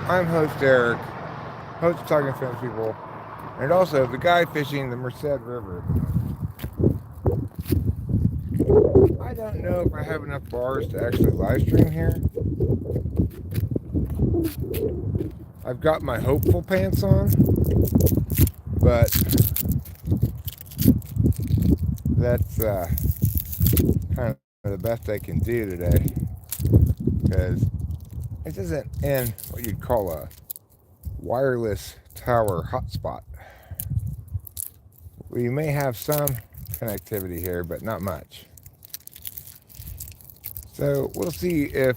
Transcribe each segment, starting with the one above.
I'm host Eric, host of Talking Film People, and also the guy fishing the Merced River. I don't know if I have enough bars to actually live stream here. I've got my hopeful pants on, but that's kind of the best I can do today, because this isn't in what you'd call a wireless tower hotspot. We may have some connectivity here, but not much. So we'll see if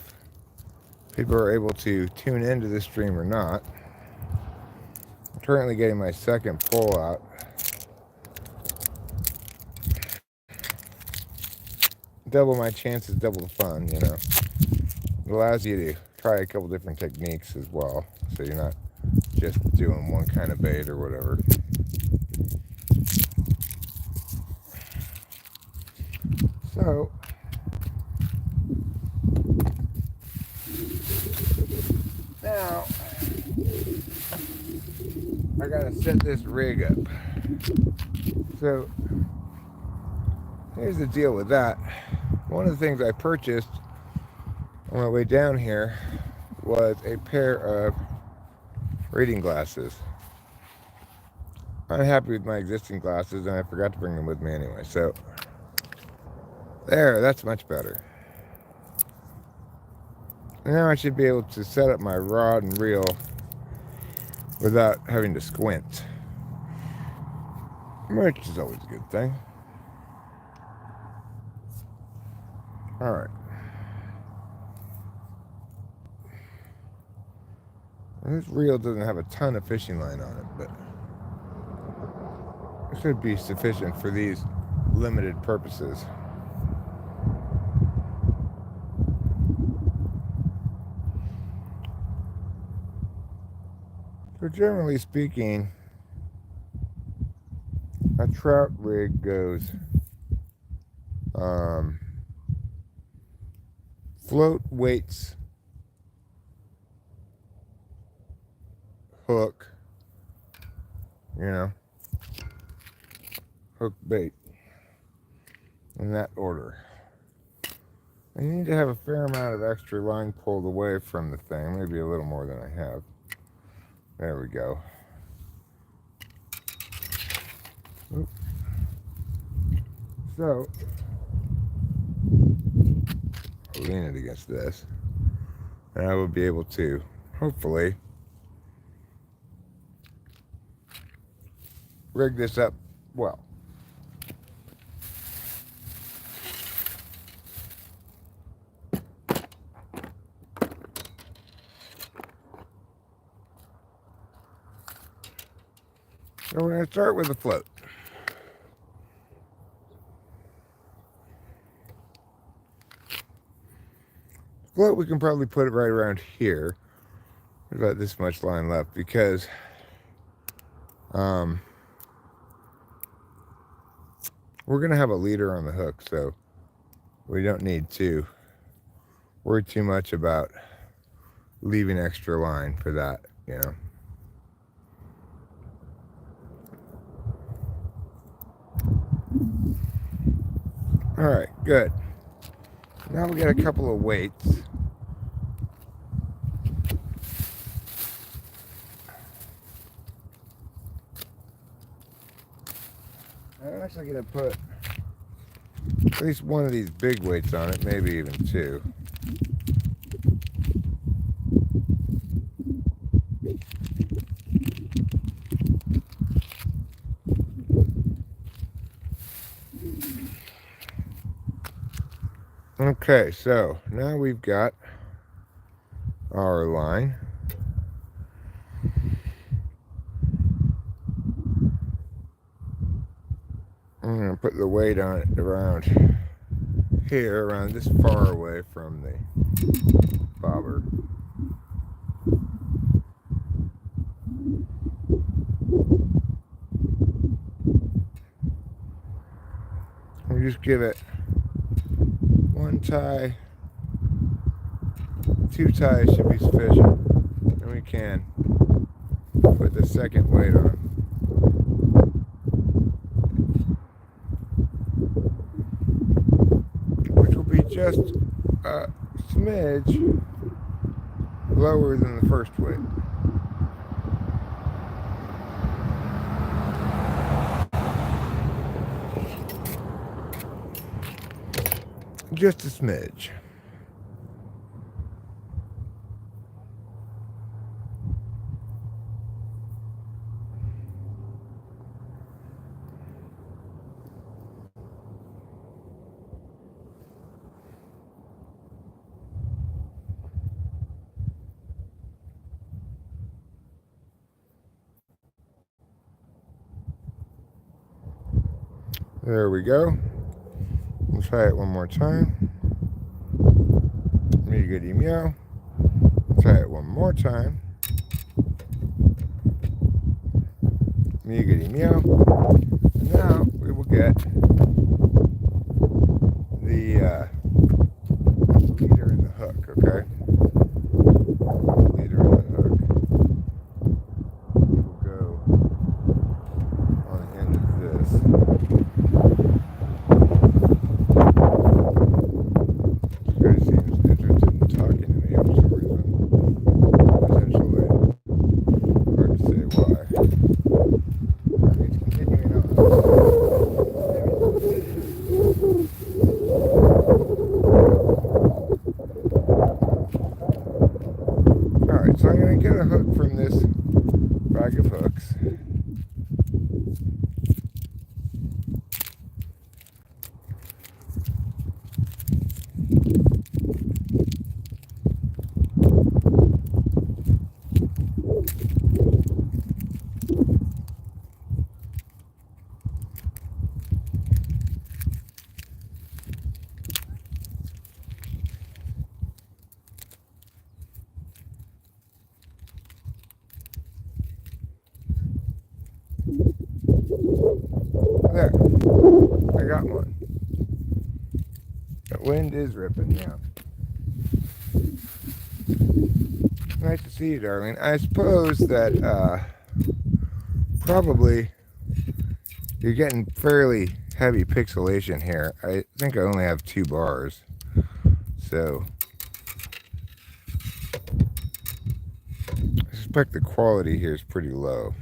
people are able to tune into this stream or not. I'm currently getting my second pull out. Double my chances, double the fun, you know. It allows you to try a couple different techniques as well, so you're not just doing one kind of bait or whatever. So now I gotta set this rig up. So here's the deal with that. One of the things I purchased on my way down here was a pair of reading glasses. I'm happy with my existing glasses, and I forgot to bring them with me anyway. So there, that's much better. Now I should be able to set up my rod and reel without having to squint, which is always a good thing. Alright. This reel doesn't have a ton of fishing line on it, but it should be sufficient for these limited purposes. So generally speaking, a trout rig goes float, weights, hook, you know, hook, bait, in that order. And you need to have a fair amount of extra line pulled away from the thing, maybe a little more than I have. There we go. Oop. So, I'll lean it against this, and I will be able to, hopefully, rig this up well. So we're going to start with the float. Float, we can probably put it right around here. There's about this much line left, because we're going to have a leader on the hook, so we don't need to worry too much about leaving extra line for that, you know. All right, good. Now we got a couple of weights. I'm actually going to put at least one of these big weights on it, maybe even two. Okay, so now we've got our line. I'm going to put the weight on it around here, around this far away from the bobber. We just give it one tie, two ties should be sufficient. And we can put the second weight on, which will be just a smidge lower than the first weight. Just a smidge. There we go. Let's try it one more time. Me goody meow. Try it one more time. Me goody meow. And now we will get the leader in the hook, okay? Leader in the hook. We'll go on the end of this. This guy seems interested in talking to me for some reason. Potentially. Hard to say why. He's continuing on. Alright, so I'm going to get a hook from this bag of hooks. There, I got one. The wind is ripping now. Nice to see you, darling. I suppose that probably you're getting fairly heavy pixelation here. I think I only have 2 bars. So I suspect the quality here is pretty low.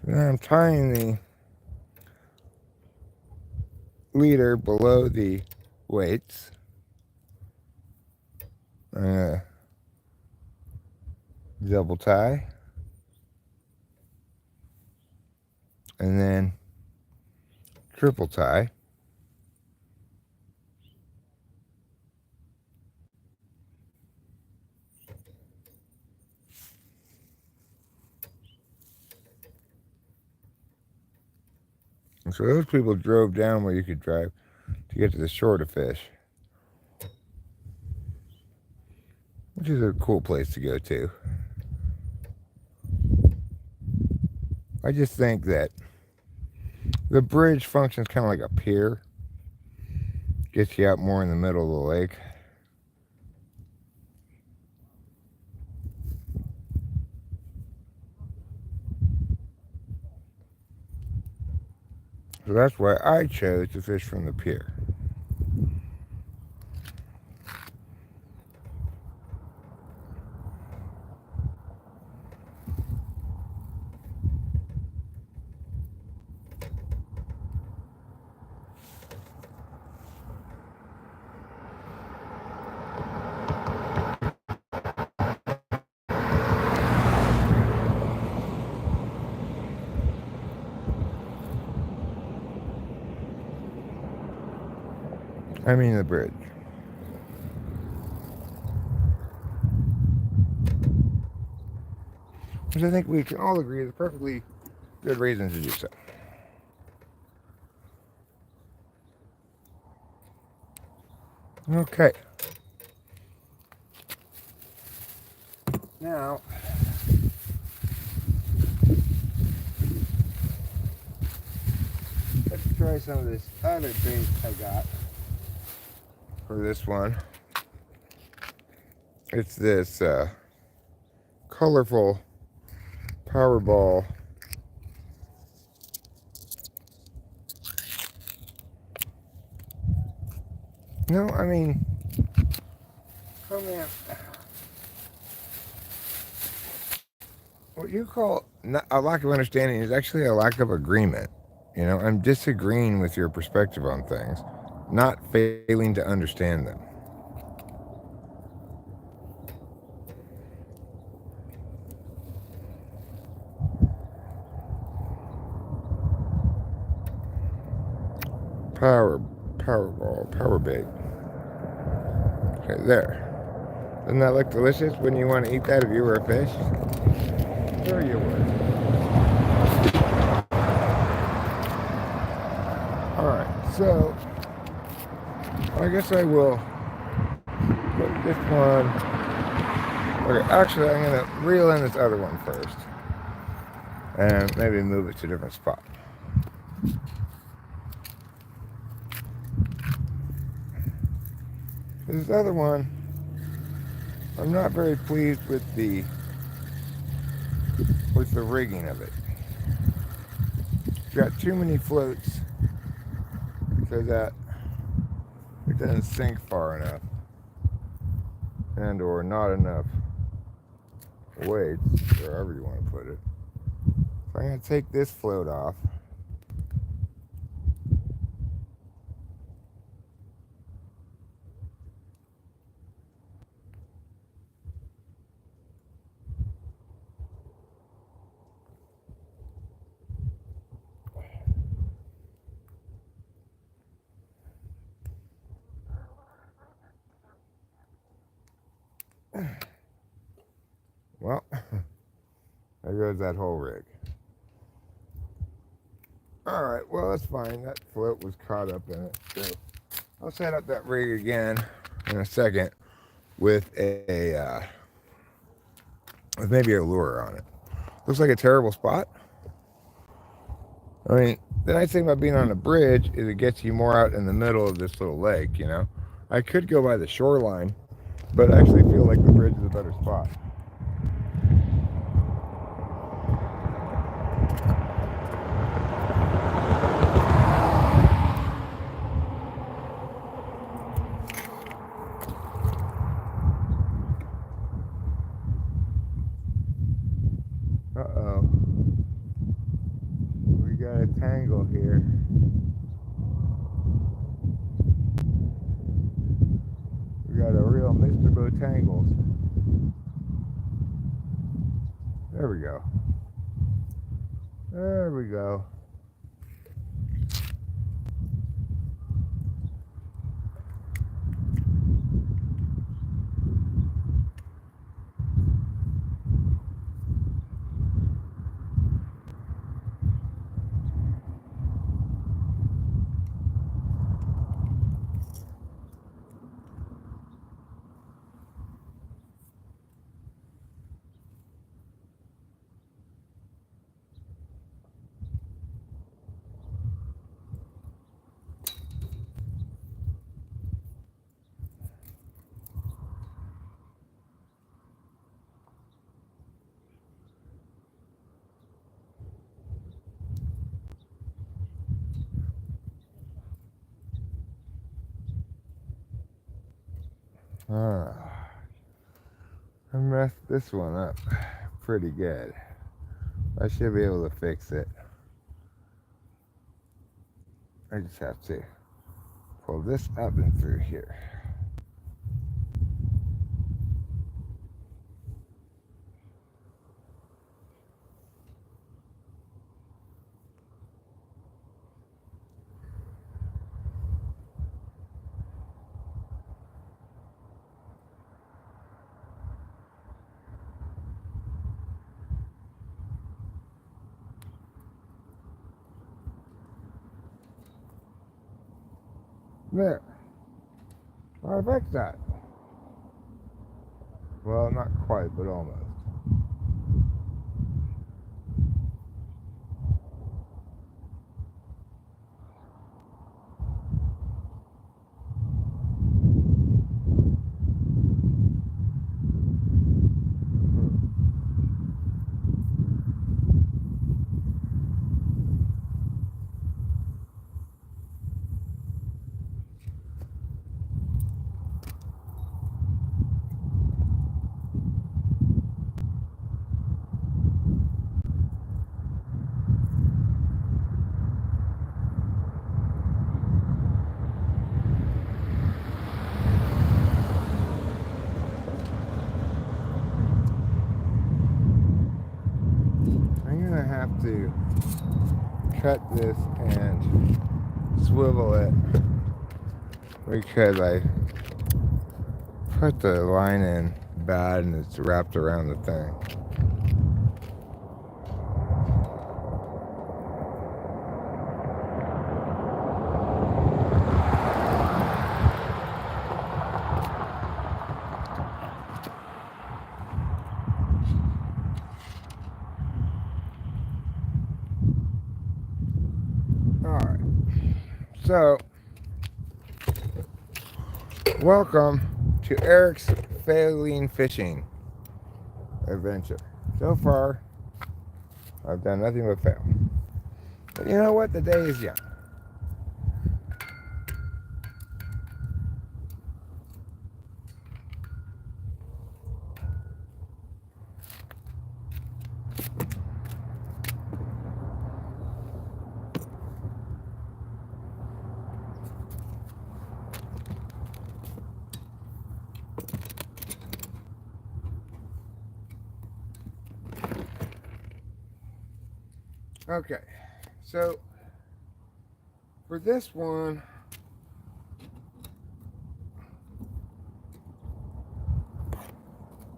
Now I'm tying the leader below the weights. Double tie. And then triple tie. And so those people drove down where you could drive to get to the shore to fish, which is a cool place to go to. I just think that the bridge functions kind of like a pier. Gets you out more in the middle of the lake. So that's why I chose to fish from the pier. I mean the bridge. Which I think we can all agree is a perfectly good reason to do so. Okay. Now, try some of this other bait I got for this one. It's this colorful Powerball. No, I mean, oh man, what you call a lack of understanding is actually a lack of agreement. You know, I'm disagreeing with your perspective on things, not failing to understand them. Power bait. Okay, there. Doesn't that look delicious? Wouldn't you want to eat that if you were a fish? Sure you would. Alright, so I guess I will put this one. Okay, actually I'm going to reel in this other one first. And maybe move it to a different spot. This other one, I'm not very pleased with the rigging of it. It's got too many floats so that it doesn't sink far enough, and or not enough weights, wherever you want to put it. So I'm going to take this float off. Well, there goes that whole rig. Alright, well that's fine. That float was caught up in it. So I'll set up that rig again in a second with with maybe a lure on it. Looks like a terrible spot. I mean, the nice thing about being on a bridge is it gets you more out in the middle of this little lake, you know. I could go by the shoreline, but I actually feel like the bridge is a better spot. Uh-oh. We got a tangle here. We got a real Mr. Botangles. There we go. There we go. I messed this one up pretty good. I should be able to fix it. I just have to pull this up and through here. There. I fixed that. Well, not quite, but almost. to cut this and swivel it because I put the line in bad and it's wrapped around the thing. Alright, so welcome to Eric's Failing Fishing Adventure. So far, I've done nothing but fail. But you know what? The day is young. Okay, so for this one,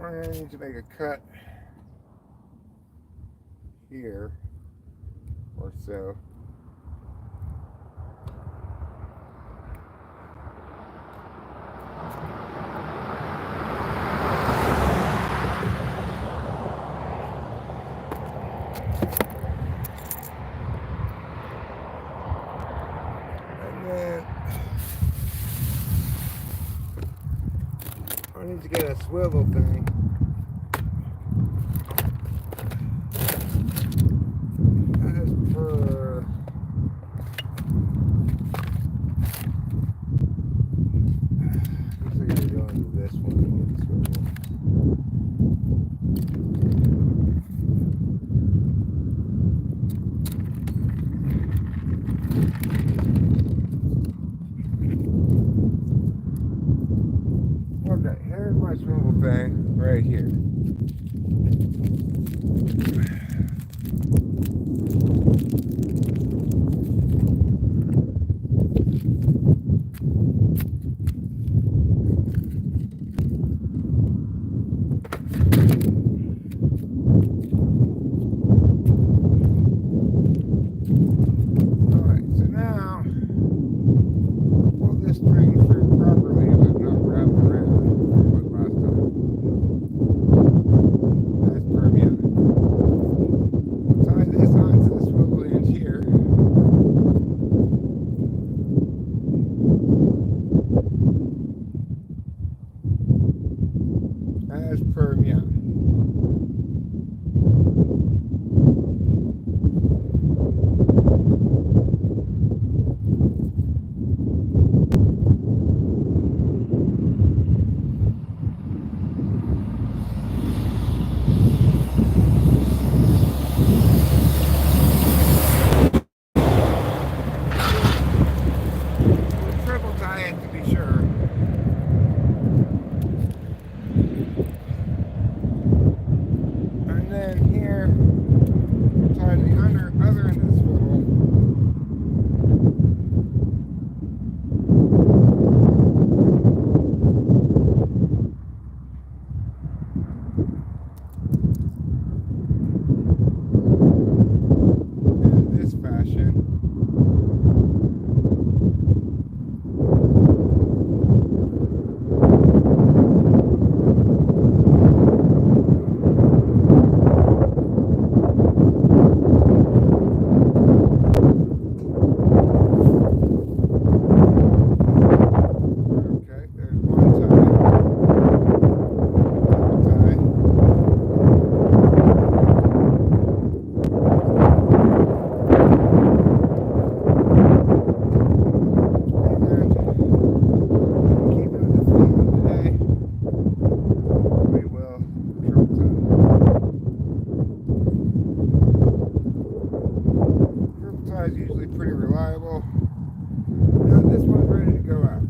I need to make a cut here or so. I need to get a swivel thing. As per looks like I gotta go into this one with the swivel. Okay, here's my swivel thing right here. Alright, so now pull this string through properly if it's not wrapped around like last time. That's permeable. Tie this onto the swivel end here. As per meow. Triple tie it to be sure. And then here, we'll tie the other end of the swivel. In this fashion. Okay, there's one tie. Double tie. And keeping with the theme of the day, we will triple tie. Triple tie is usually pretty reliable. Now this one's ready to go out.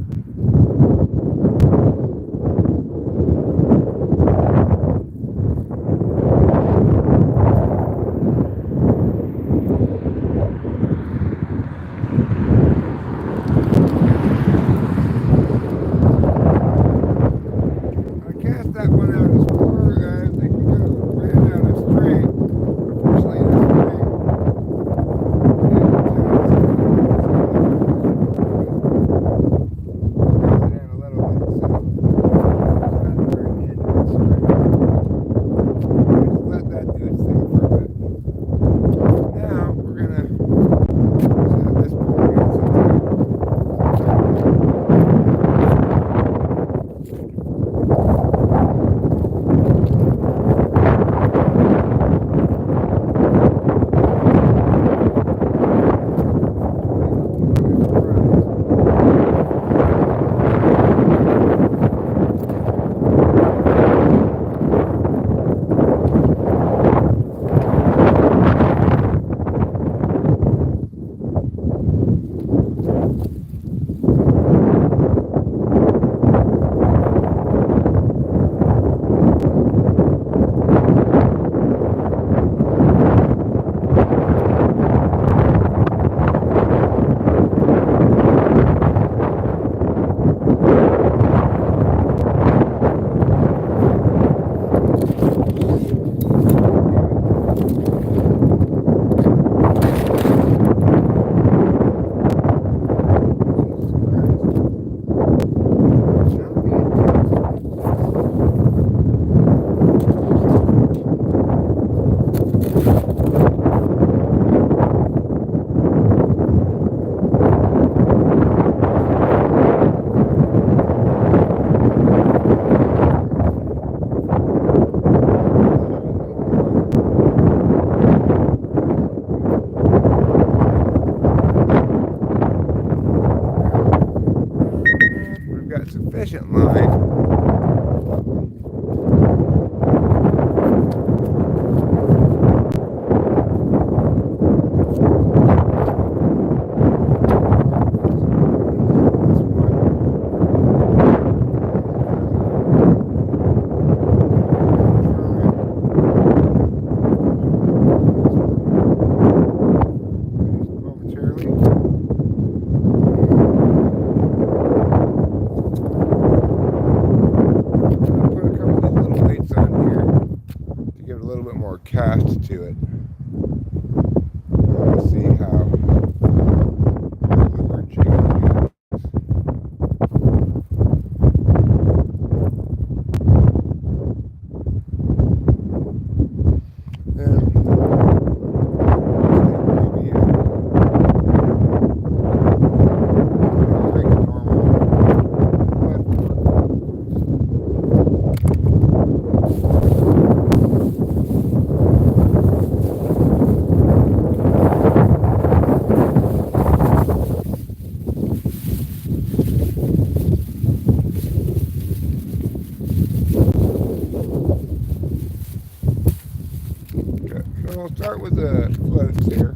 floats here.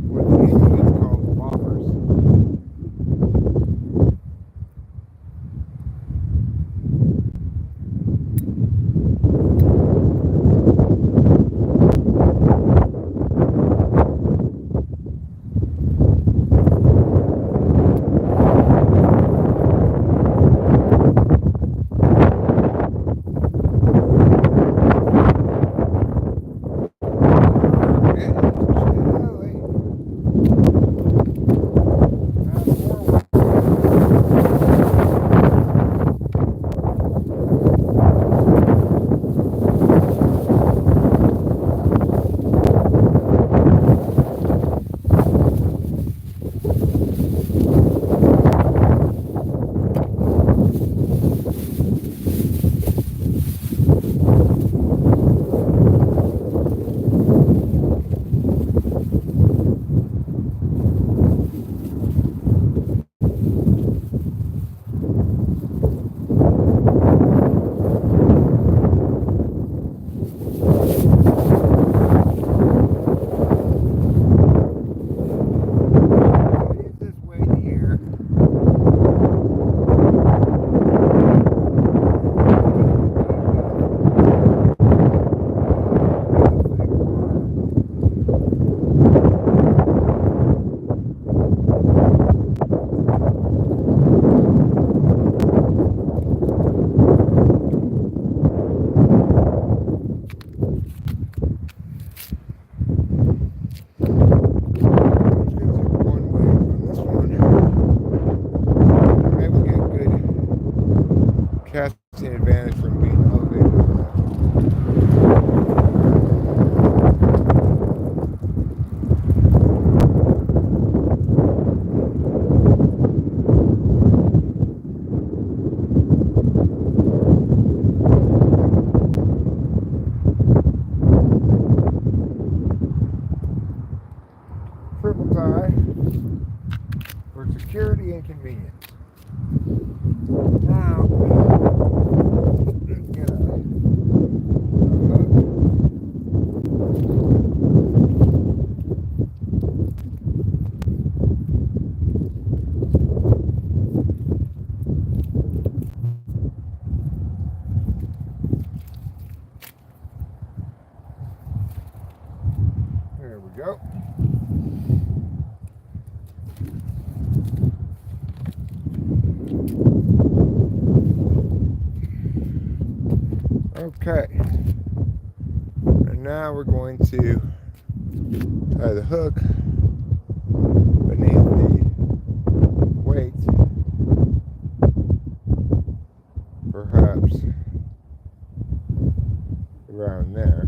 What the Indians call boppers. Casting advantage from being elevated on that. Triple tie for security and convenience. Now, let's get a hook. There we go. Okay, and now we're going to tie the hook beneath the weight, perhaps around there.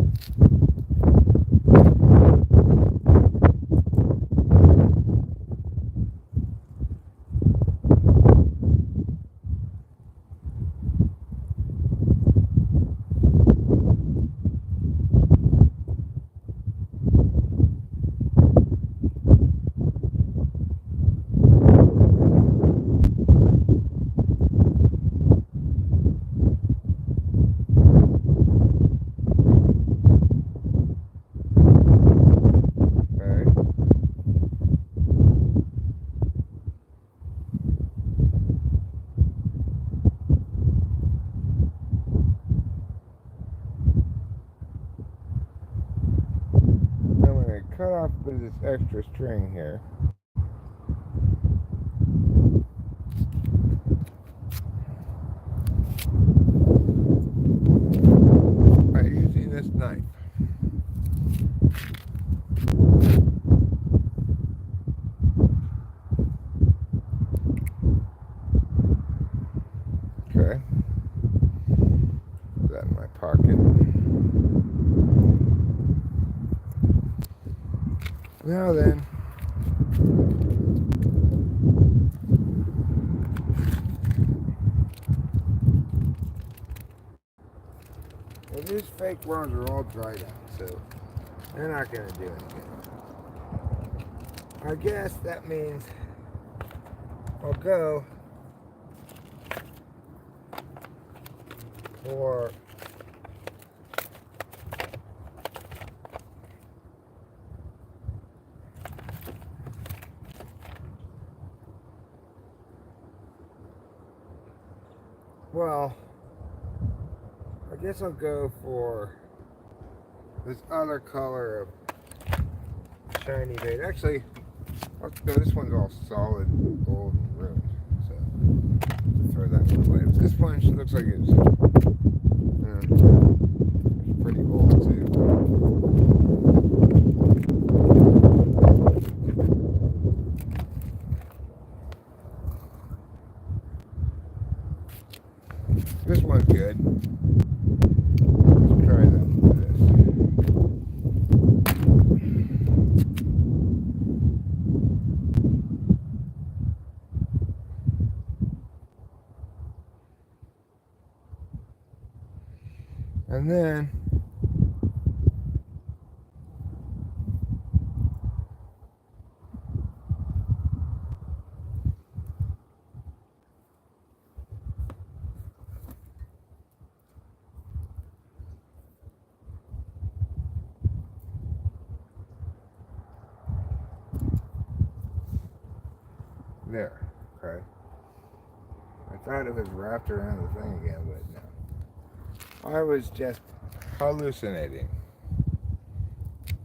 Cut off a bit of this extra string here. By using this knife. Okay. Put that in my pocket. Now then, well, these fake worms are all dried out, so they're not going to do anything. I guess that means I'll go for well, I guess I'll go for this other color of shiny bait. Actually, no, this one's all solid gold and ruined, so throw that one away. But this one looks like it's pretty gold too. This one's good. Let's try that with this. And then there, okay. I thought it was wrapped around the thing again, but no. I was just hallucinating.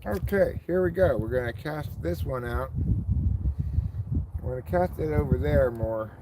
Okay, here we go. We're going to cast this one out. We're going to cast it over there more.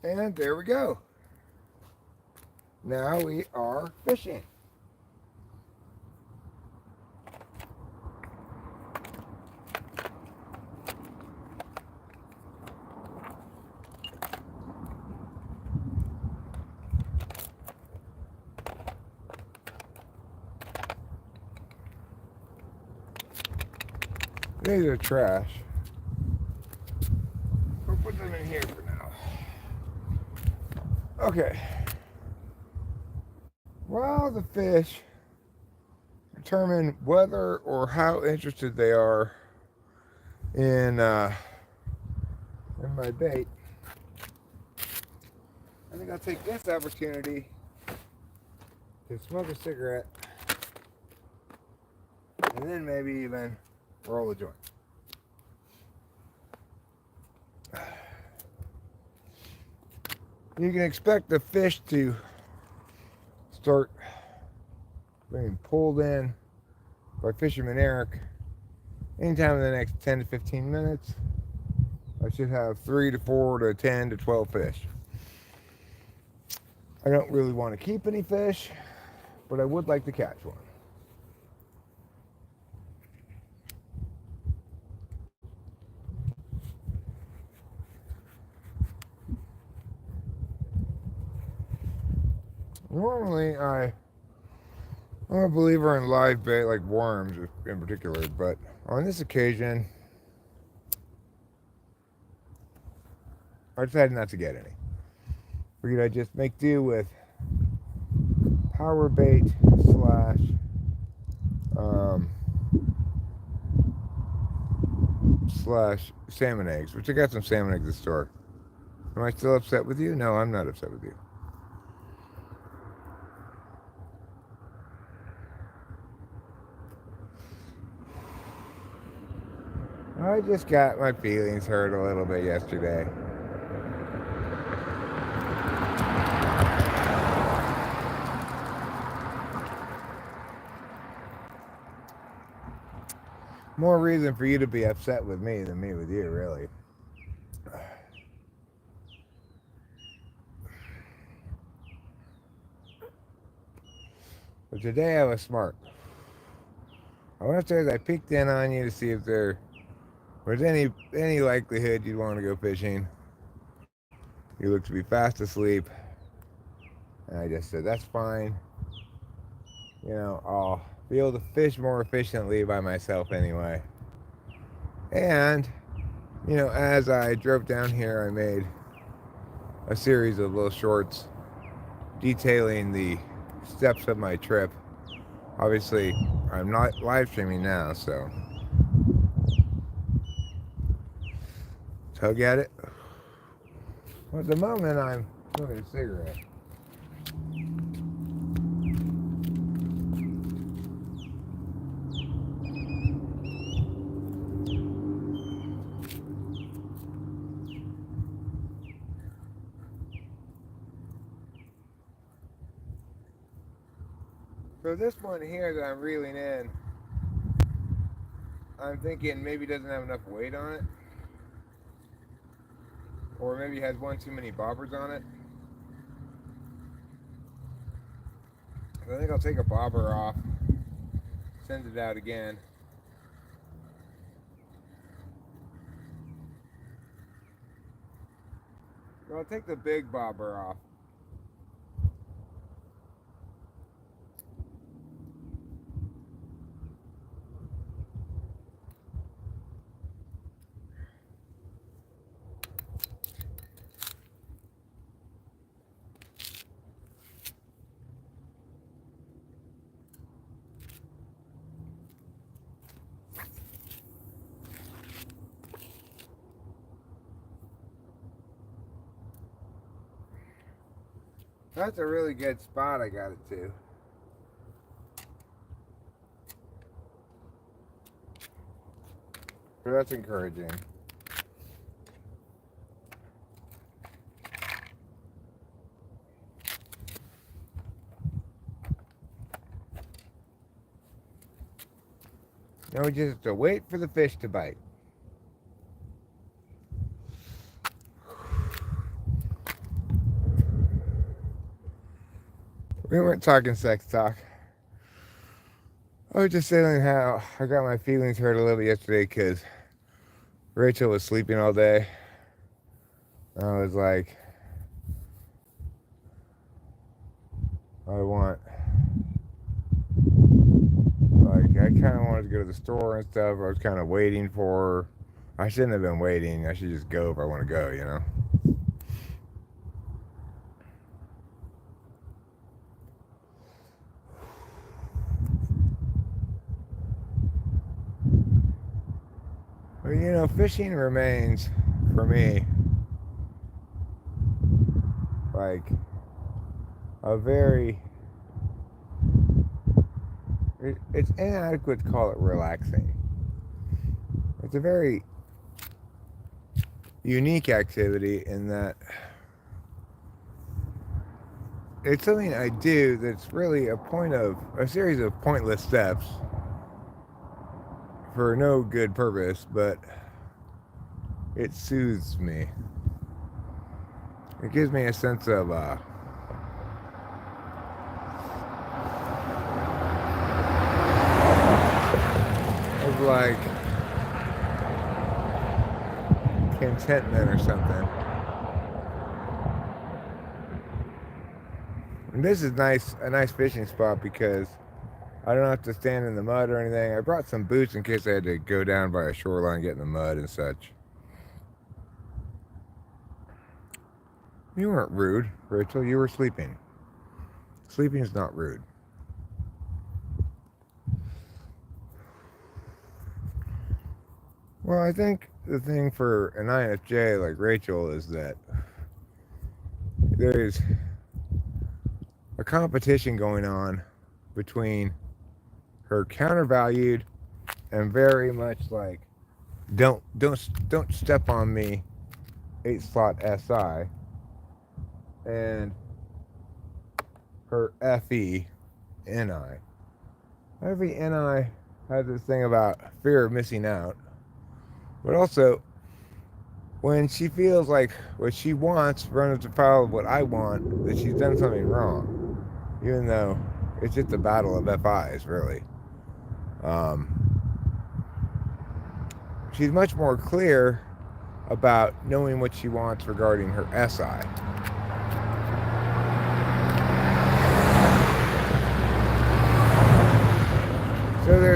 And there we go. Now we are fishing. These are trash. We'll put them in here for now. Okay. Well, the fish determine whether or how interested they are in my bait. I think I'll take this opportunity to smoke a cigarette and then maybe even roll a joint. You can expect the fish to start being pulled in by Fisherman Eric anytime in the next 10 to 15 minutes. I should have 3 to 4 to 10 to 12 fish. I don't really want to keep any fish, but I would like to catch one. Normally, I'm a believer in live bait, like worms in particular, but on this occasion, I decided not to get any. Figured I'd just make do with power bait slash salmon eggs, which I got some salmon eggs at the store. Am I still upset with you? No, I'm not upset with you. I just got my feelings hurt a little bit yesterday. More reason for you to be upset with me than me with you, really. But today I was smart. I went upstairs, I peeked in on you to see if there was any likelihood you'd want to go fishing. You looked to be fast asleep. And I just said, that's fine. I'll be able to fish more efficiently by myself anyway. And, as I drove down here, I made a series of little shorts detailing the steps of my trip. Obviously, I'm not live streaming now, so tug at it. Well, at the moment, I'm smoking a cigarette. So this one here that I'm reeling in, I'm thinking maybe doesn't have enough weight on it. Or maybe has one too many bobbers on it. I think I'll take a bobber off, send it out again. So I'll take the big bobber off. That's a really good spot I got it to. So that's encouraging. Now we just have to wait for the fish to bite. We weren't talking sex talk. I was just saying how I got my feelings hurt a little yesterday because Rachel was sleeping all day. I was like, I kind of wanted to go to the store and stuff. I was kind of waiting for her. I shouldn't have been waiting. I should just go if I want to go, But, fishing remains, for me, like a very... It's inadequate to call it relaxing. It's a very unique activity in that it's something I do that's really a series of pointless steps for no good purpose, but it soothes me. It gives me a sense of like contentment or something. And this is a nice fishing spot because I don't have to stand in the mud or anything. I brought some boots in case I had to go down by a shoreline, get in the mud and such. You weren't rude, Rachel. You were sleeping. Sleeping is not rude. Well, I think the thing for an INFJ like Rachel is that there's a competition going on between her countervalued and very much like don't step on me 8-slot SI and her FE NI. Every NI has this thing about fear of missing out. But also, when she feels like what she wants runs afoul of what I want, that she's done something wrong. Even though it's just a battle of FIs, really. She's much more clear about knowing what she wants regarding her SI.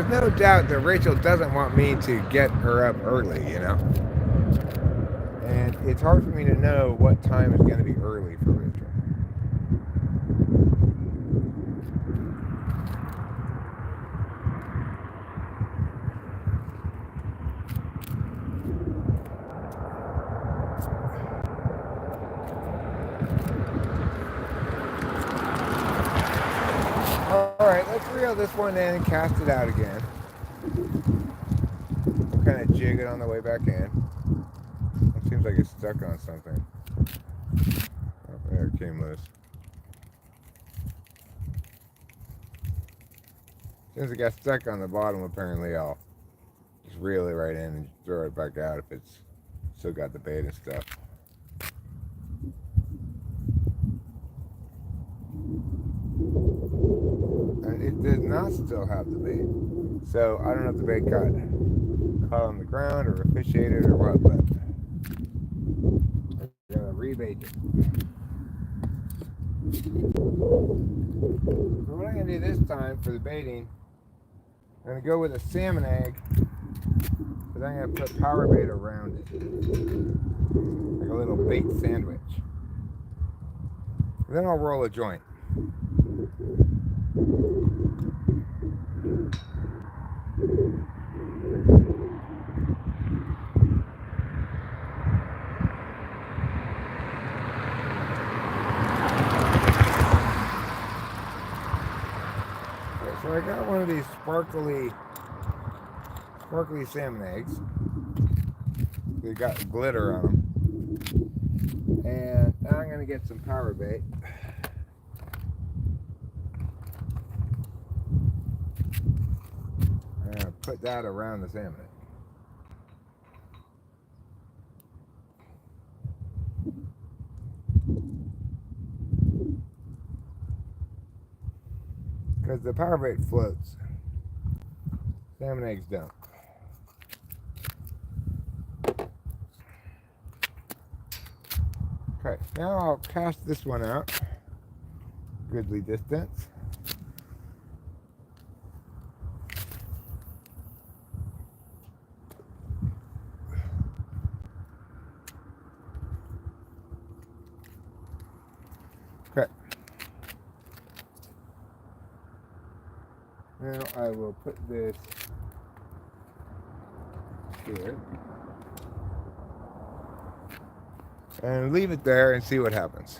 there's no doubt that Rachel doesn't want me to get her up early, you know? And it's hard for me to know what time is going to be early for Rachel. Alright, let's reel this one in and cast it out again. We'll kind of jig it on the way back in. It seems like it's stuck on something. Oh, there it came loose. Since it got stuck on the bottom, apparently I'll just reel it right in and throw it back out if it's still got the bait and stuff. And it did not still have the bait. So I don't know if the bait got caught on the ground or officiated or what, but I'm gonna rebait it. So what I'm gonna do this time for the baiting, I'm gonna go with a salmon egg, but I'm gonna put power bait around it, like a little bait sandwich. And then I'll roll a joint. So I got one of these sparkly salmon eggs. They got glitter on them. And now I'm going to get some power bait. I'm going to put that around the salmon egg. Because the power bait floats. Salmon eggs don't. Okay, now I'll cast this one out. Goodly distance. Okay. Now I will put this here and leave it there and see what happens.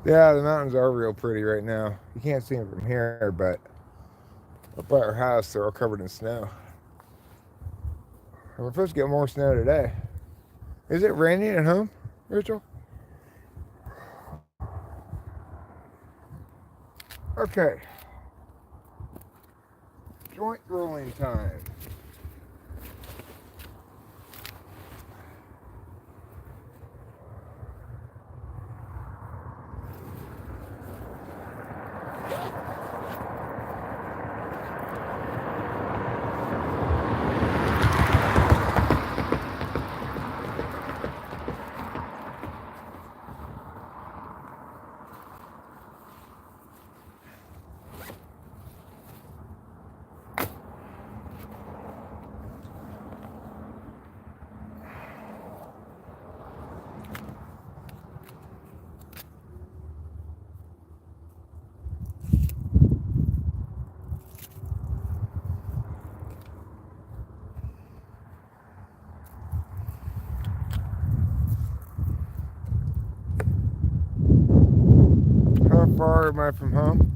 Yeah, the mountains are real pretty right now. You can't see them from here, but up by our house, they're all covered in snow. And we're supposed to get more snow today. Is it raining at home, Rachel? Okay. Joint rolling time. How far am I from home?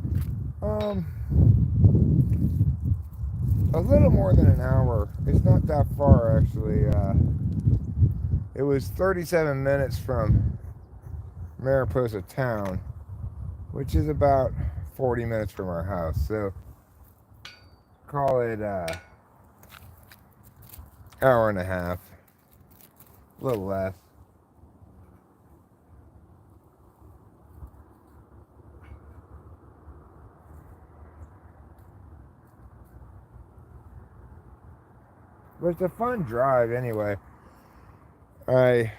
A little more than an hour. It's not that far, actually. It was 37 minutes from Mariposa town, which is about 40 minutes from our house. So call it hour and a half, a little less. But it's a fun drive anyway. I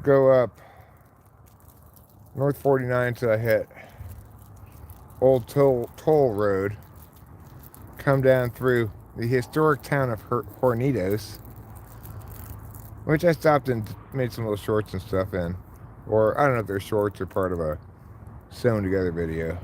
go up North 49 till I hit Old Toll Road, come down through the historic town of Hornitos, which I stopped and made some little shorts and stuff in. Or I don't know if they're shorts or part of a sewn together video.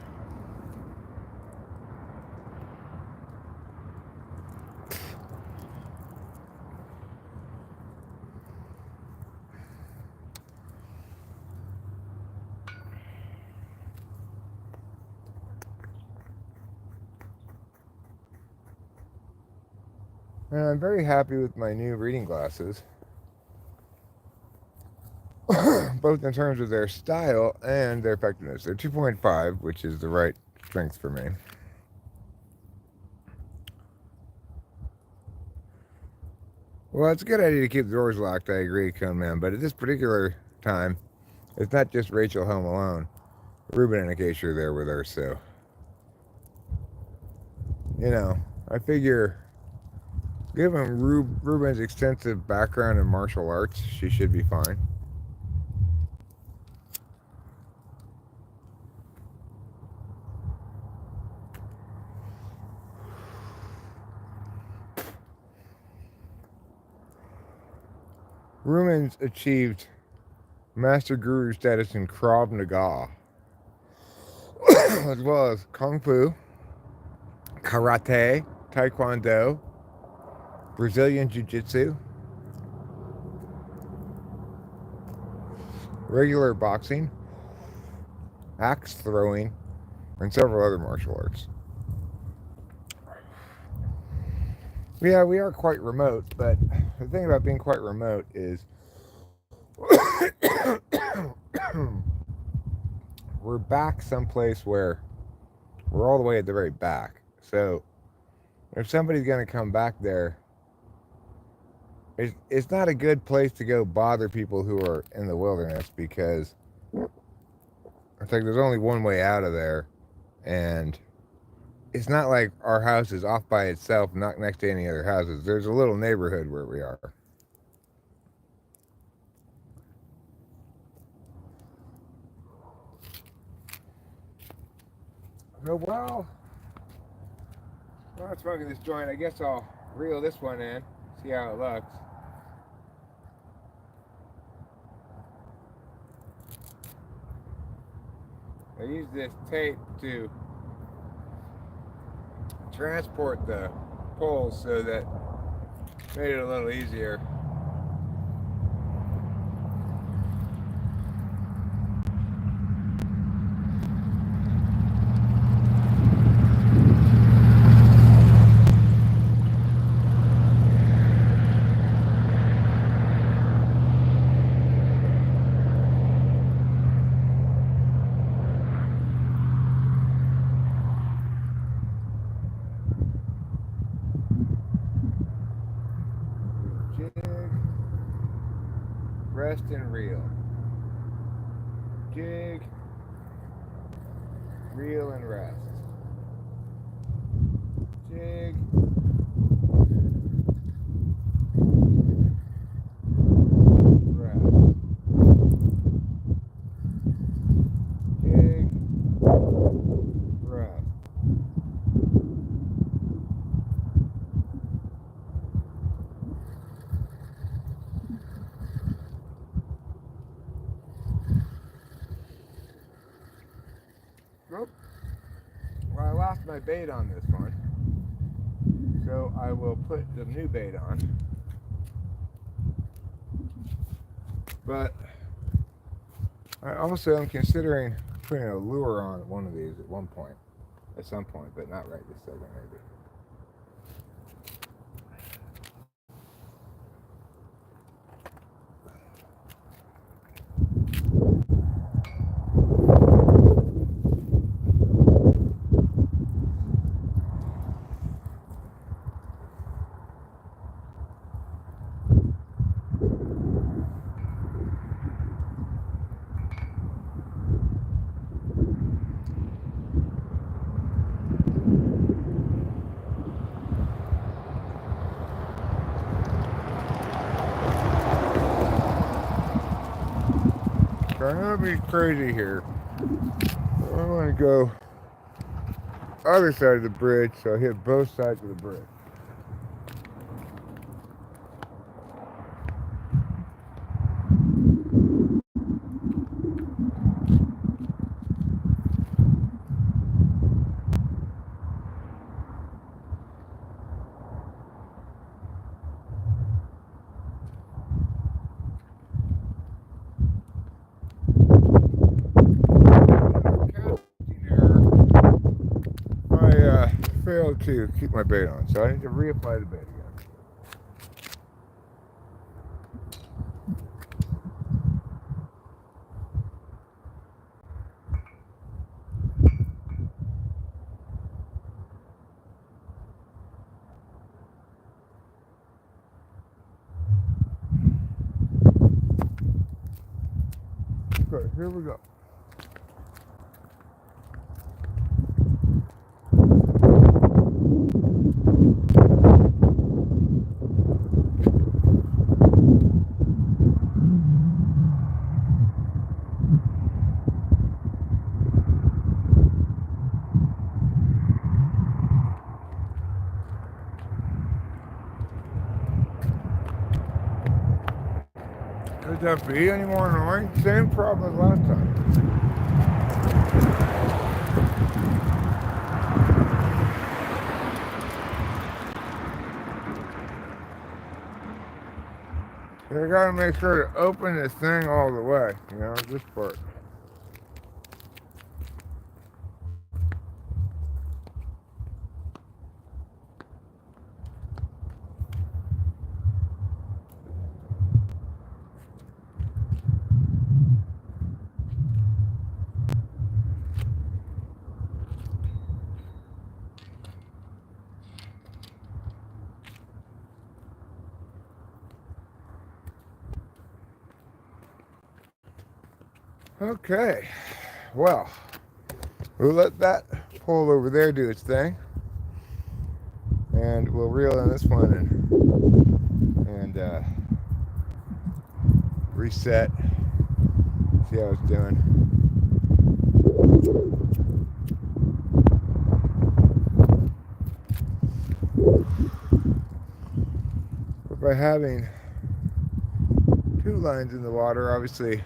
And I'm very happy with my new reading glasses, both in terms of their style and their effectiveness. They're 2.5, which is the right strength for me. Well, it's a good idea to keep the doors locked, I agree, Cone Man, but at this particular time, it's not just Rachel home alone. Ruben and Acacia are there with her, so, I figure, given Ruben's extensive background in martial arts, she should be fine. Ruben's achieved Master Guru status in Krav Maga, as well as Kung Fu, Karate, Taekwondo, Brazilian Jiu-Jitsu, regular boxing, axe throwing, and several other martial arts. Yeah, we are quite remote, but the thing about being quite remote is we're back someplace where we're all the way at the very back. So if somebody's going to come back there, it's not a good place to go bother people who are in the wilderness, because it's like there's only one way out of there, and it's not like our house is off by itself, not next to any other houses. There's a little neighborhood where we are. So while I'm smoking this joint, I guess I'll reel this one in, see how it looks. I use this tape to transport the poles, so that made it a little easier. Rest and reel. Jig, reel and rest. Jig, rest. Jig, rest. Nope. Well, I lost my bait on this one, so I will put the new bait on. But I also am considering putting a lure on one of these at some point, but not right this second, maybe. I'm gonna be crazy here. I want to go other side of the bridge, so I hit both sides of the bridge. I failed to keep my bait on, so I need to reapply the bait again. Okay, here we go. Could that be any more annoying? Same problem as last time. I gotta make sure to open this thing all the way, this part. Okay, well, we'll let that pole over there do its thing, and we'll reel in this one and reset, see how it's doing. But by having two lines in the water, obviously,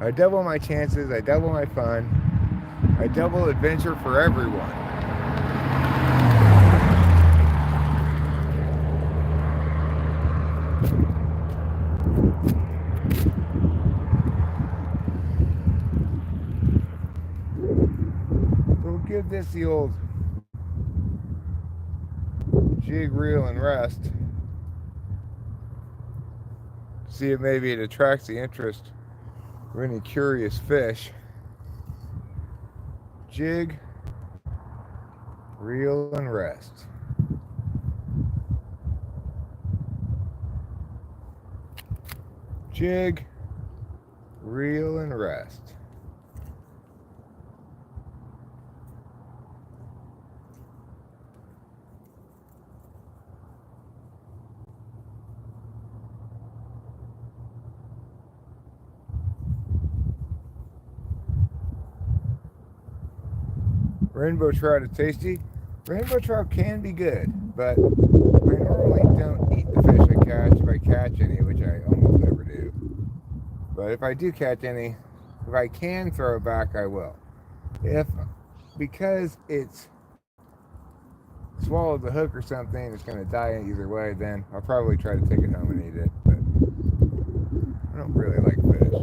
I double my chances, I double my fun, I double adventure for everyone. We'll give this the old jig, reel, and rest. See if maybe it attracts the interest of any curious fish. Jig, reel, and rest. Jig, reel, and rest. Rainbow trout are tasty. Rainbow trout can be good, but I normally don't eat the fish I catch if I catch any, which I almost never do. But if I do catch any, if I can throw it back, I will. Because it's swallowed the hook or something, it's going to die either way, then I'll probably try to take it home and eat it. But I don't really like fish.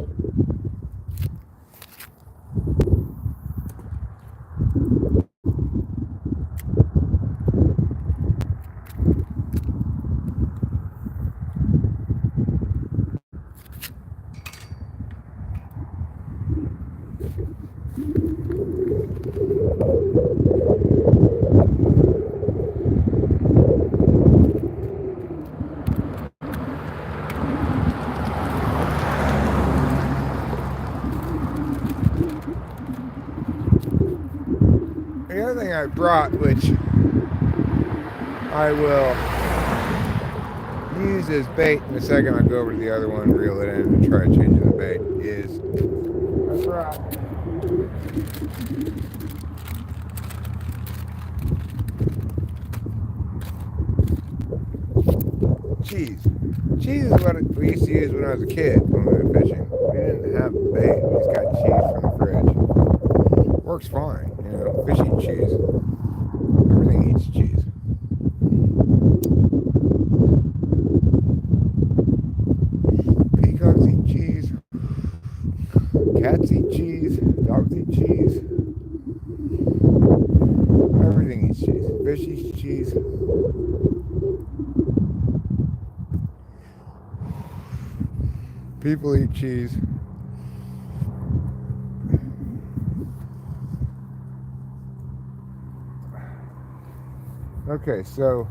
The other thing I brought, which I will use as bait in a second. I'll go over to the other one, reel it in, and try to change the bait. Is that's right. Cheese. Cheese is what we used to use when I was a kid when we were fishing. We didn't have bait. We just got cheese from the fridge. Works fine, you know. Fish eat cheese. Everything eats cheese. Peacocks eat cheese. Cats eat cheese. Dogs eat cheese. Everything eats cheese. Fish eats cheese. People eat cheese. Okay, so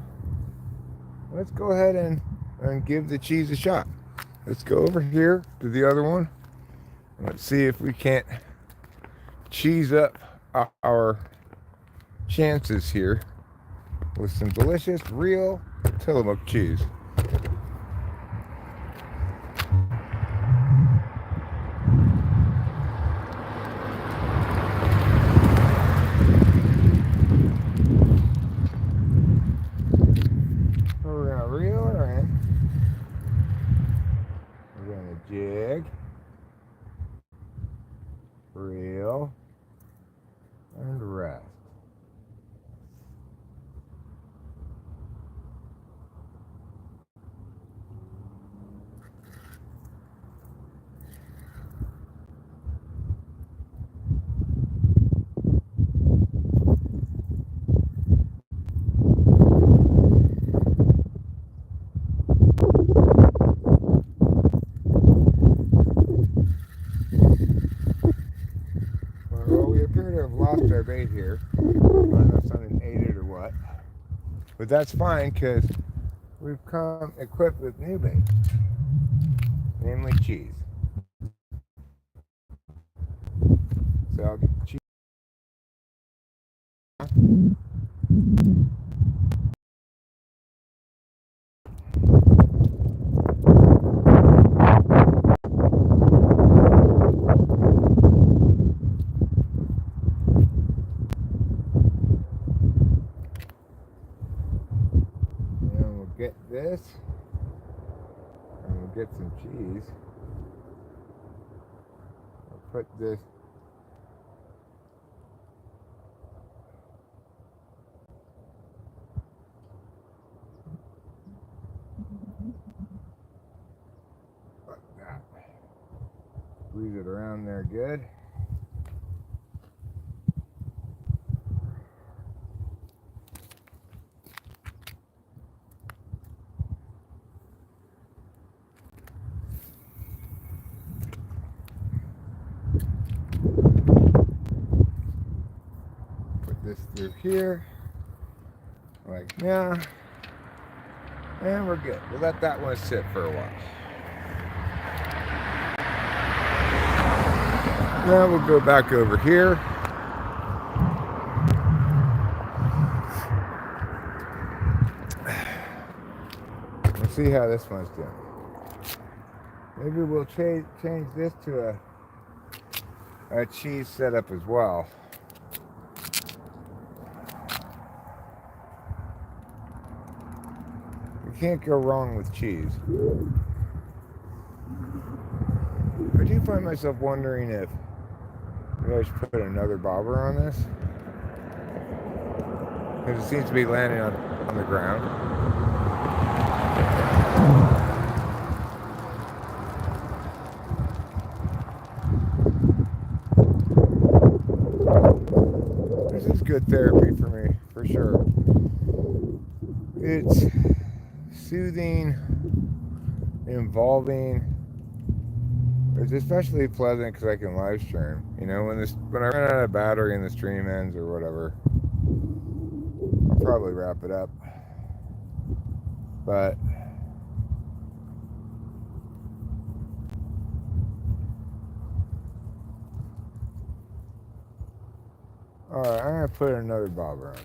let's go ahead and give the cheese a shot. Let's go over here to the other one. Let's see if we can't cheese up our chances here with some delicious real Tillamook cheese. We're gonna reel her in. We're gonna jig, reel, and rest. Well, we appear to have lost our bait here. I don't know if something ate it or what. But that's fine because we've come equipped with new bait, namely cheese. So I'll get cheese. And we'll get this. And we'll get some cheese. I'll put this. Like that. Squeeze it around there good. Put this through here. Like now. And we're good. We'll let that one sit for a while. Now we'll go back over here. We'll see how this one's doing. Maybe we'll change this to a cheese setup as well. You can't go wrong with cheese. I do find myself wondering if maybe I should put another bobber on this. Because it seems to be landing on the ground. This is good therapy for me, for sure. It's soothing, involving. It's especially pleasant because I can live stream. You know, when I run out of battery and the stream ends or whatever, I'll probably wrap it up. But alright, I'm gonna put another bobber on this.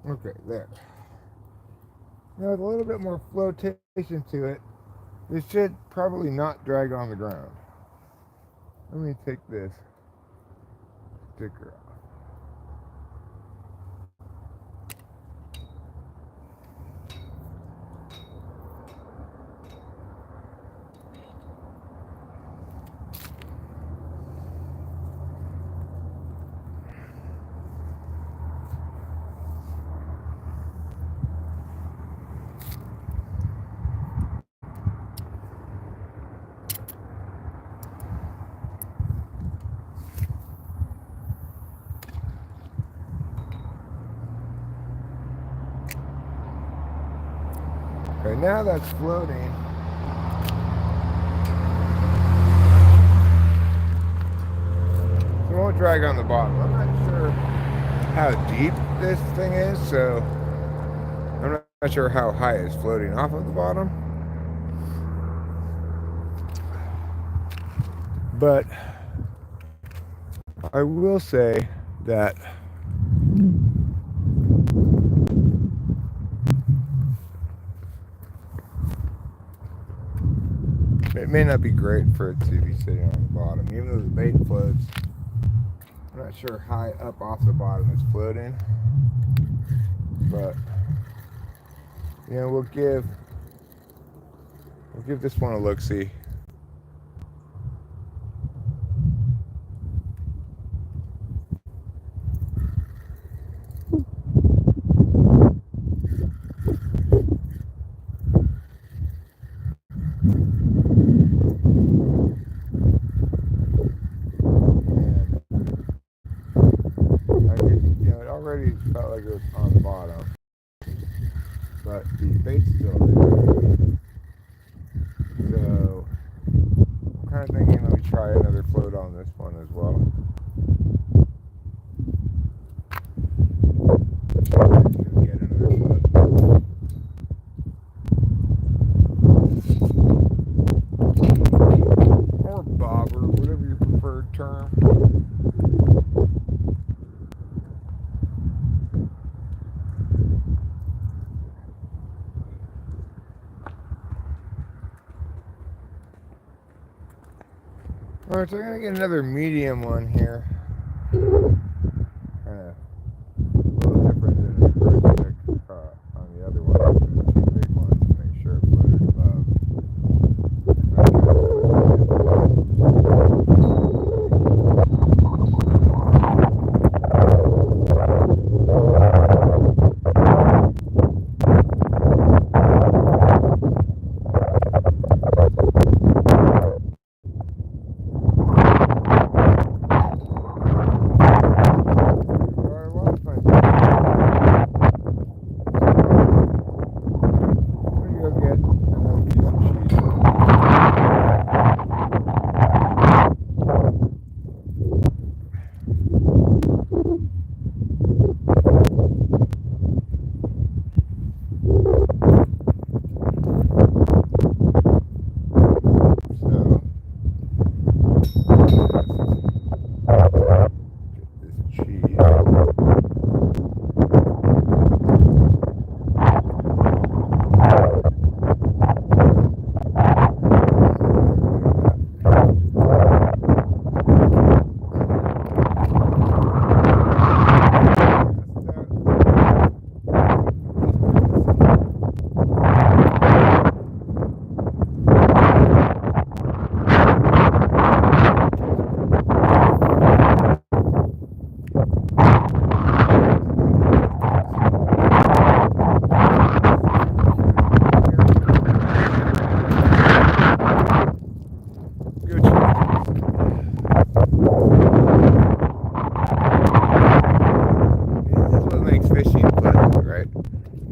Okay, there. Now with a little bit more flotation to it, this should probably not drag on the ground. Let me take this sticker off. Okay, now that's floating. It won't drag on the bottom. I'm not sure how deep this thing is, so I'm not sure how high it's floating off of the bottom. But I will say that it may not be great for it to be sitting on the bottom, even though the bait floats. I'm not sure high up off the bottom it's floating, but you know, we'll give this one a look-see. It already felt like it was on the bottom, but the bait's still there. So I'm kind of thinking, let me try another float on this one as well. Get another float. Or bobber, whatever your preferred term. Alright, so I'm going to get another medium one here. Kind of a little different than the first stick on the other one. Two big ones to make sure it floated above.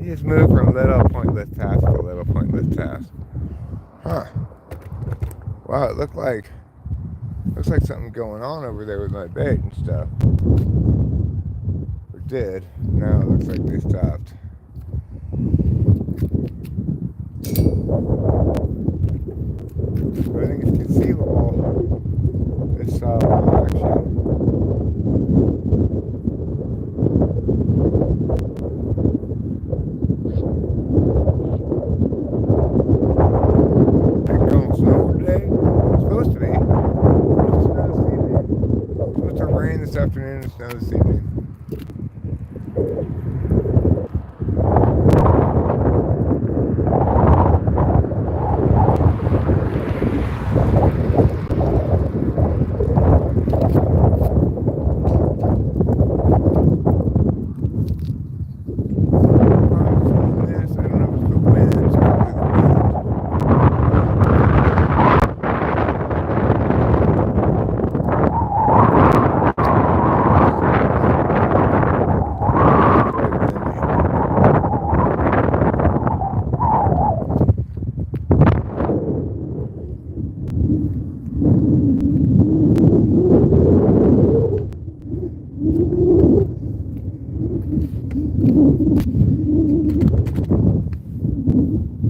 Just move from little pointless task to little pointless task. Huh. Wow, it looks like something going on over there with my bait and stuff. Or did. Now it looks like they stopped. But I think it's conceivable this action. snow this evening.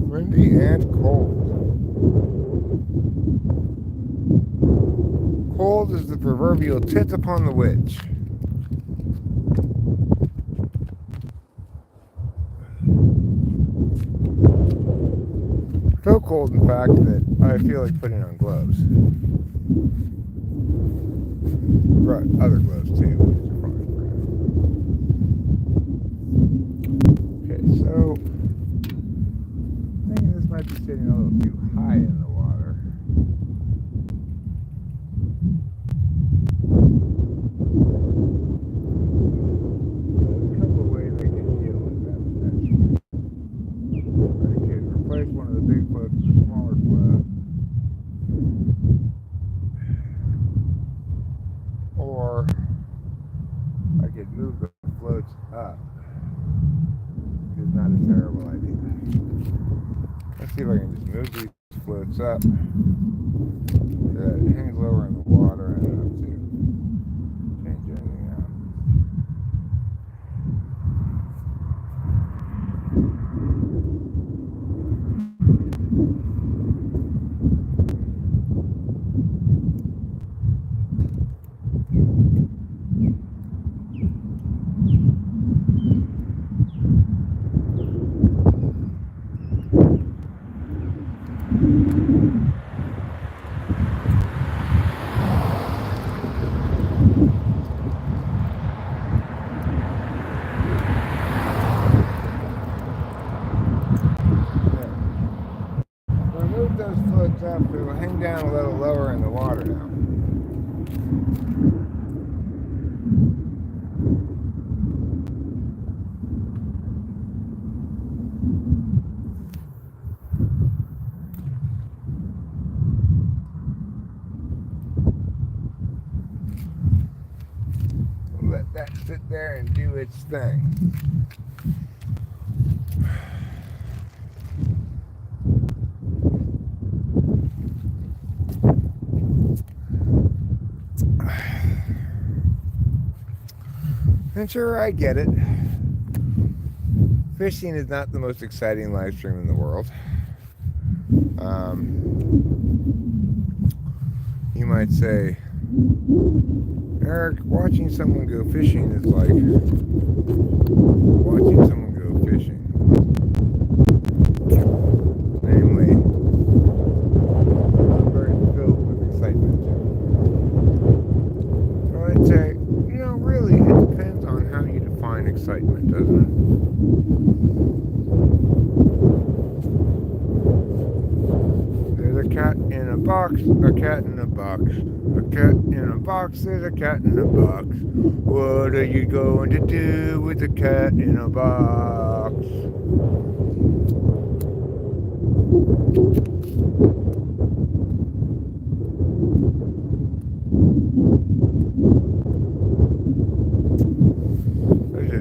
Windy and cold. Cold is the proverbial tit upon the witch. So cold, in fact, that I feel like putting on gloves. Brought other gloves too, which are fine for now. Okay, so I think this might be sitting a little too high in the water. There's a couple of ways I can deal with that potentially. I could replace one of the big floats with a smaller float. Or I could move the floats up. Which is not a terrible idea. Let's see if I can just move these floats up so that it hangs lower in the water and I don't have to change anything out. Those floats up, it will hang down a little lower in the water now. Let that sit there and do its thing. And sure, I get it. Fishing is not the most exciting live stream in the world. You might say, Eric, watching someone go fishing is like watching someone go fishing. Namely, I'm very filled with excitement. So I'd say, really, it depends on how you define excitement, doesn't it? There's a cat in a box, a cat in a box, a cat in a box, there's a cat in a box. What are you going to do with a cat in a box?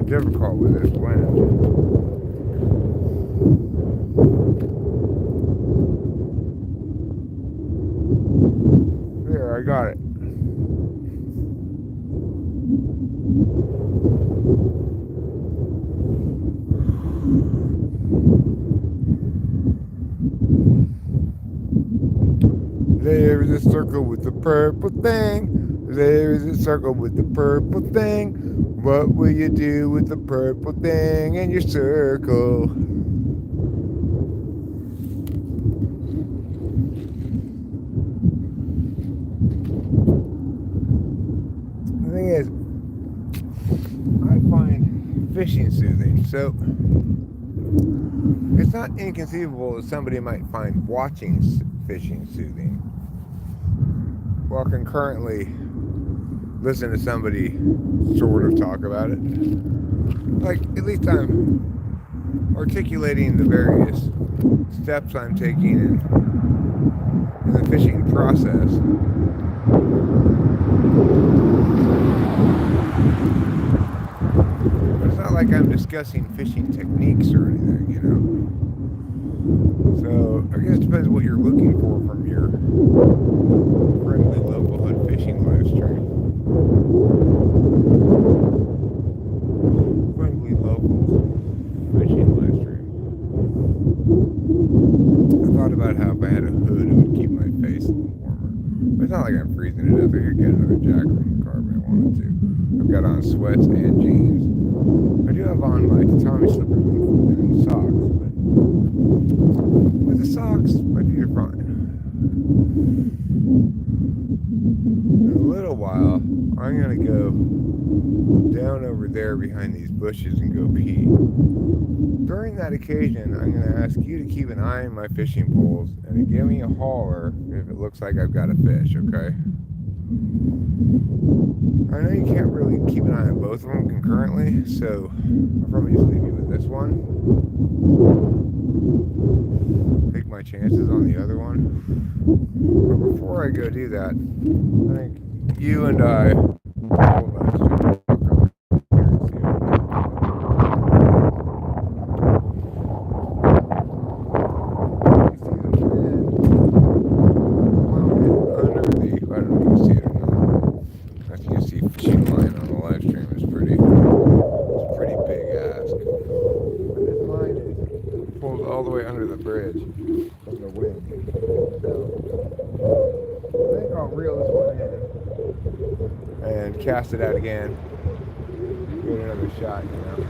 Difficult with this wind. There, I got it. There is a circle with the purple thing. There is a circle with the purple thing. What will you do with the purple thing in your circle? The thing is, fishing soothing. So it's not inconceivable that somebody might find watching fishing soothing while concurrently listen to somebody sort of talk about it. Like, at least I'm articulating the various steps I'm taking in the fishing process. But it's not like I'm discussing fishing techniques or anything, you know? So, I guess it depends what you're looking for from your friendly local hood fishing live stream. Friendly local fishing live stream. I thought about how if I had a hood, it would keep my face a little warmer. But it's not like I'm freezing to death. I could get another jacket from the car if I wanted to. I've got on sweats and jeans. I do have on my Tommy slippers and socks, but with the socks, my feet are fine. In a little while, I'm going to go down over there behind these bushes and go pee. During that occasion, I'm going to ask you to keep an eye on my fishing poles and to give me a holler if it looks like I've got a fish, okay? I know you can't really keep an eye on both of them concurrently, so I'll probably just leave you with this one. Take my chances on the other one. But before I go do that, I think you and I will all the way under the bridge from the wind. So I think I'll reel this one in and cast it out again. Get another shot, you know.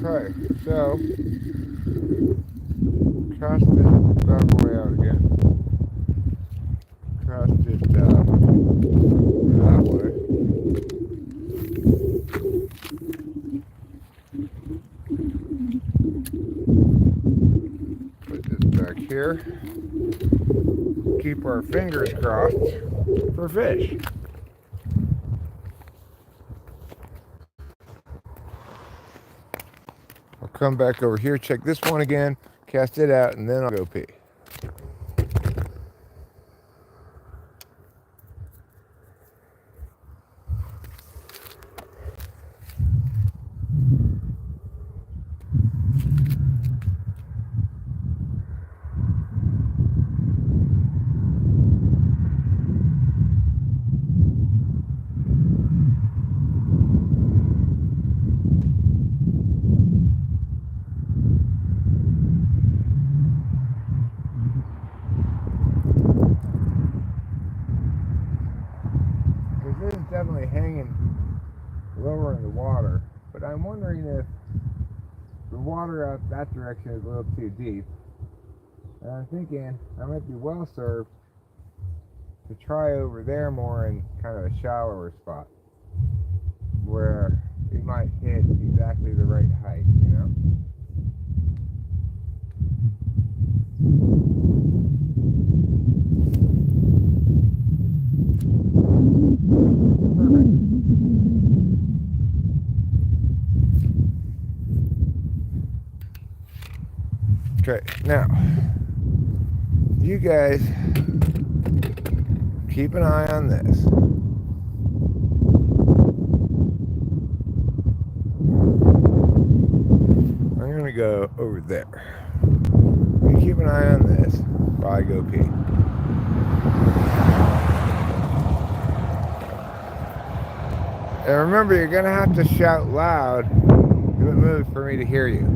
Okay, so cast it back way out again. Cast it that way. Put this back here. Keep our fingers crossed for fish. I'll come back over here, check this one again, cast it out, and then I'll go pee. This is definitely hanging lower in the water, but I'm wondering if the water out that direction is a little too deep. And I'm thinking I might be well served to try over there more in kind of a shallower spot where we might hit exactly the right height, you know? Okay, now, you guys keep an eye on this. go over there. You keep an eye on this while I go pee. And remember, you're going to have to shout loud if it moves for me to hear you.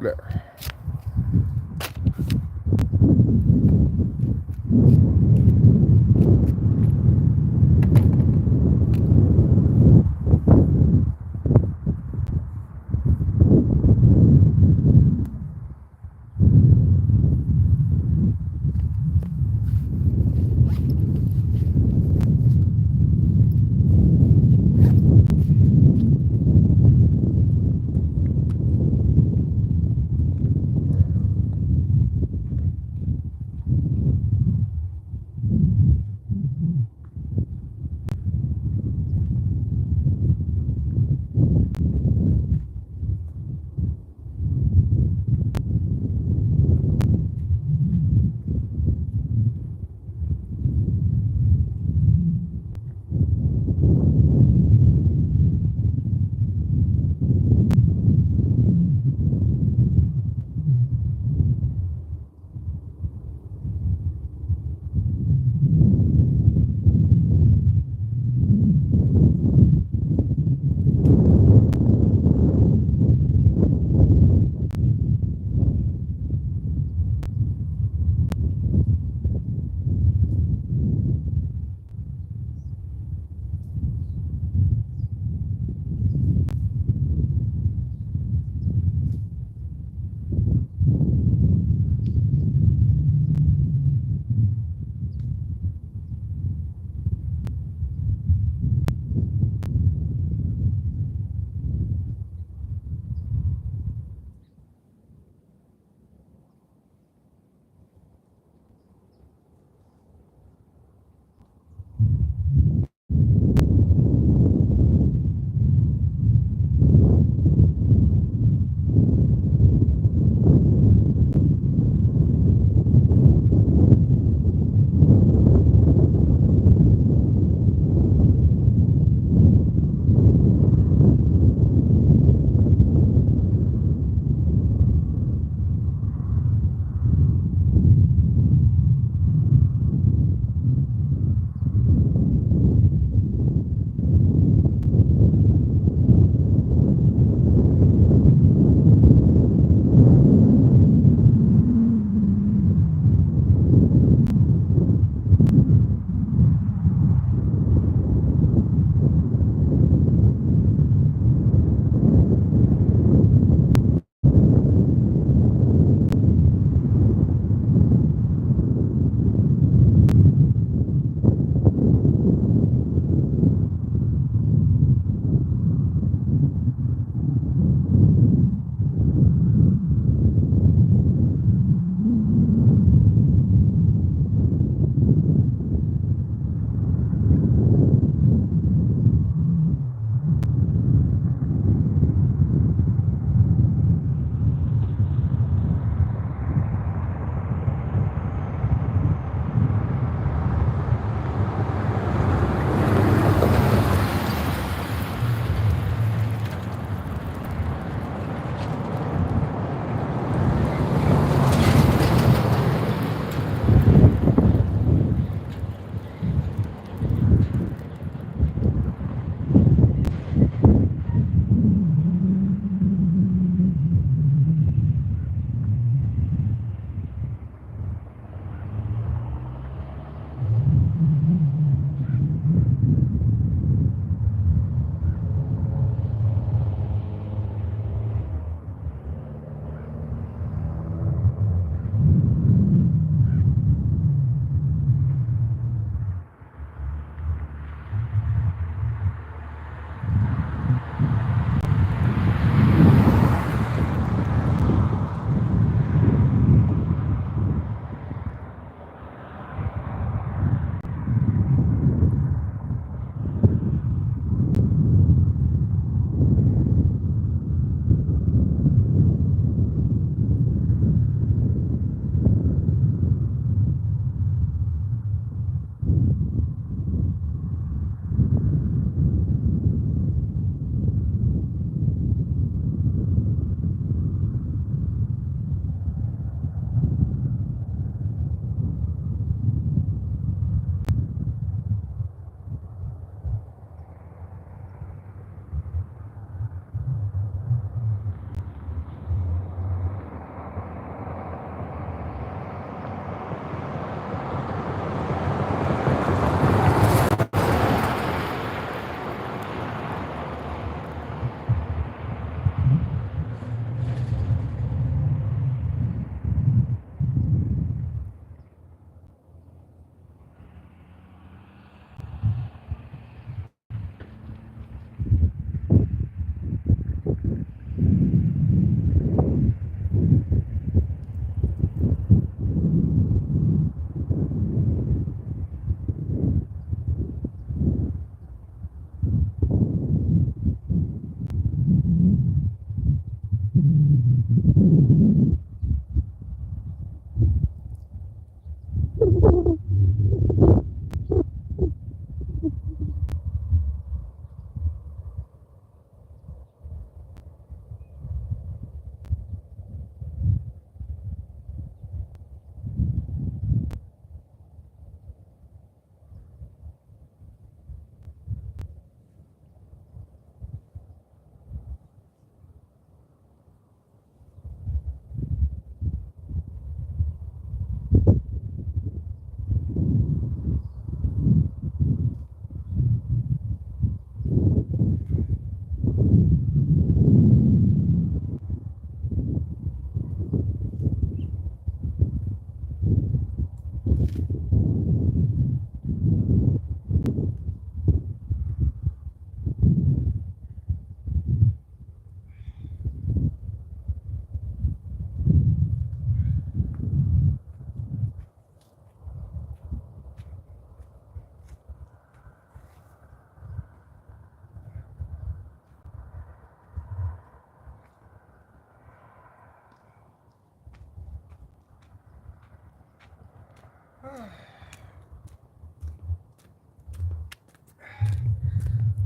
There.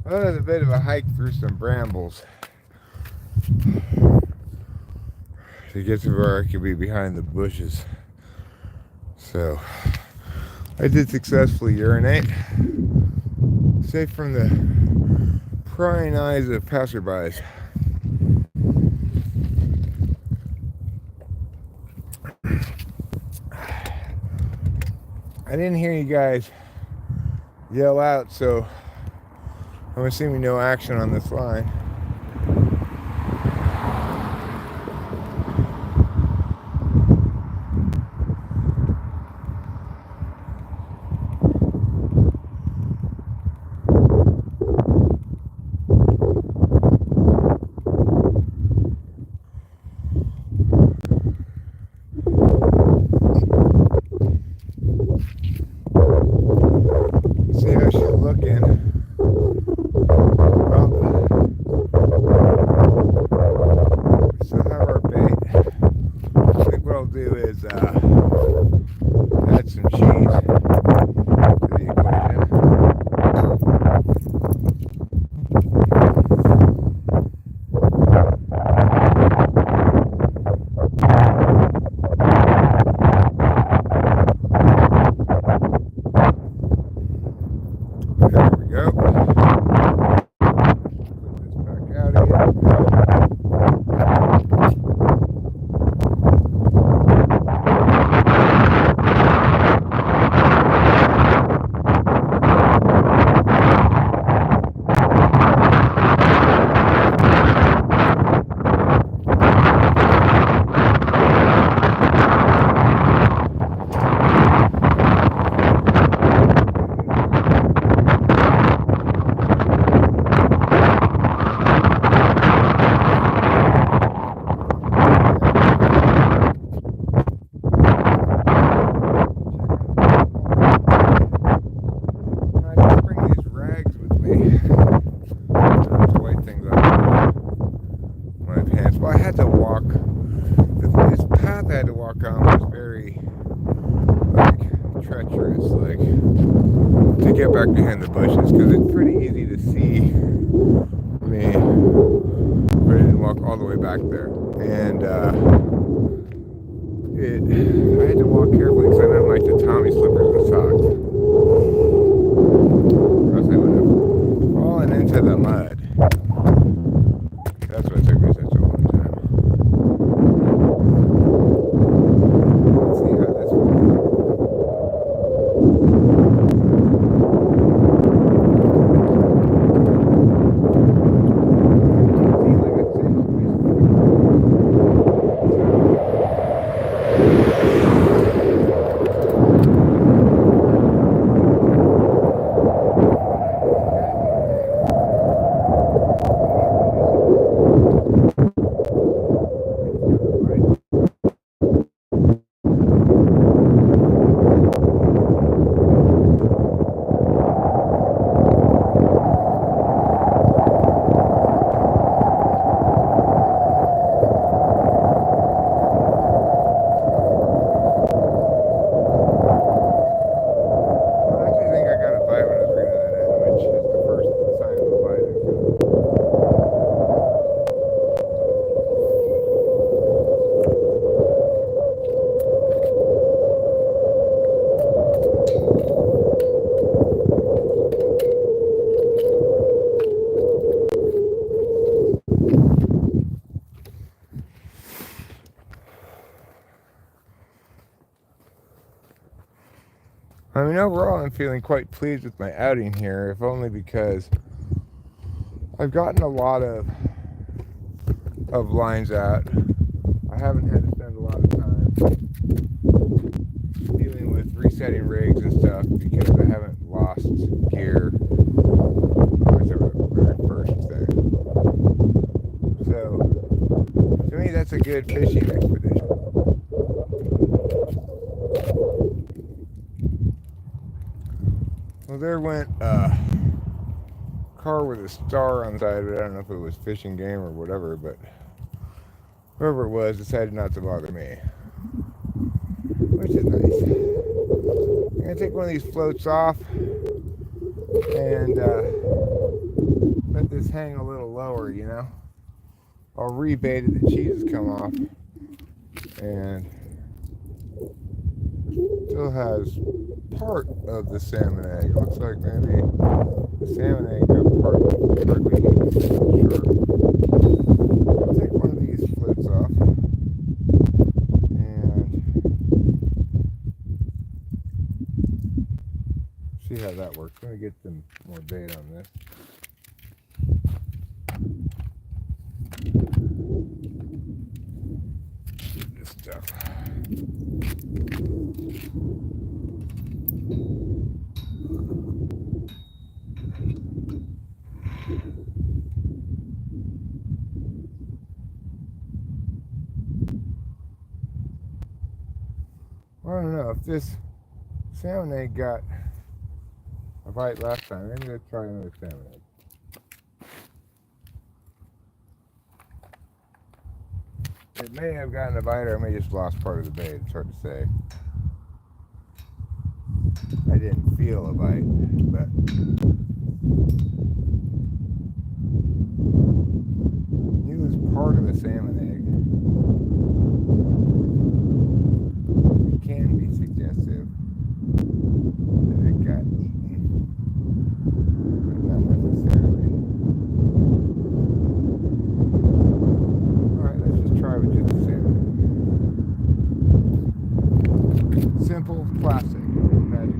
Well, there's a bit of a hike through some brambles to get to where I could be behind the bushes. So, I did successfully urinate, safe from the prying eyes of passerbys. I didn't hear you guys yell out, so I'm assuming no action on this line. See how she's looking. Well, we still have our bait. I think what I'll do is add some cheese to the equation. There we go. Put this back out again. Well, I had to walk. This path I had to walk on was very, treacherous, to get back behind the bushes, because it's pretty easy to see me, but I didn't walk all the way back there. And I had to walk carefully because I didn't like the Tommy slippers and socks, or else I would have fallen into the mud. That's what took me such a long time. Let's see how this works. See, like I said, I mean, overall, I'm feeling quite pleased with my outing here, if only because I've gotten a lot of lines out. I haven't had to spend a lot of time dealing with resetting rigs and stuff because I haven't lost gear. That's the very first thing. So, to me, that's a good fishing expedition. Well, there went a car with a star on the side of it. I don't know if it was fishing game or whatever, but whoever it was decided not to bother me, which is nice. I'm going to take one of these floats off and let this hang a little lower, you know. I'll rebait it, the cheese has come off, and still has part of the salmon egg. Looks like maybe the salmon egg got partly eaten. Sure. I'll take one of these floats off and see how that works. I'm going to get some more bait on this. This stuff. I don't know if this salmon egg got a bite last time. Maybe let's try another salmon egg. It may have gotten a bite, or I may just lost part of the bait. It's hard to say. I didn't feel a bite, but it was part of a salmon egg. It can be suggestive that it got eaten, but not necessarily. Alright, let's just try with just the salmon. Simple, classic, magic.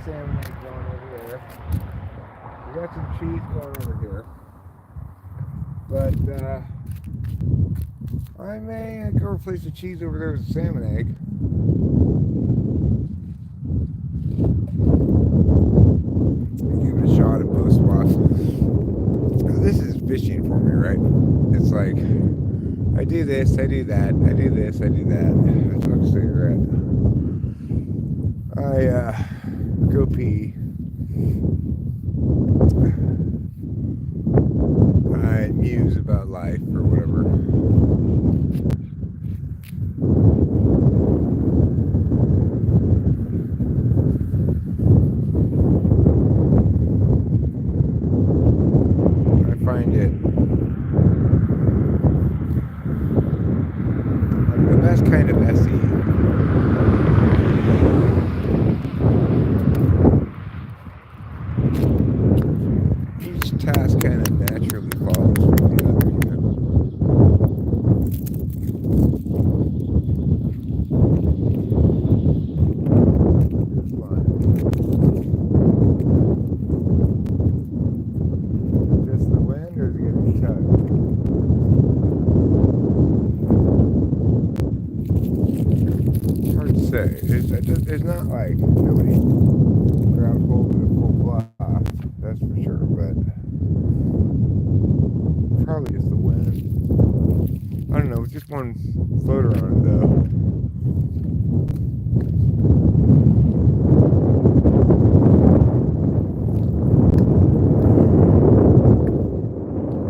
Salmon egg going over there. We got some cheese going over here. But I may go replace the cheese over there with a salmon egg. Give it a shot at both spots. This is fishing for me, right? It's like I do this, I do that, I do this, I do that. I smoke a cigarette. I go pee. I muse about life or whatever. I find it like the best kind of SE. Task kind of naturally follows from the other, you know. Just the wind, or is it getting tugged? It's hard to say. It's not like nobody grabbed hold of the full blast, that's for sure, but probably just the wind. I don't know, just one floater on it though.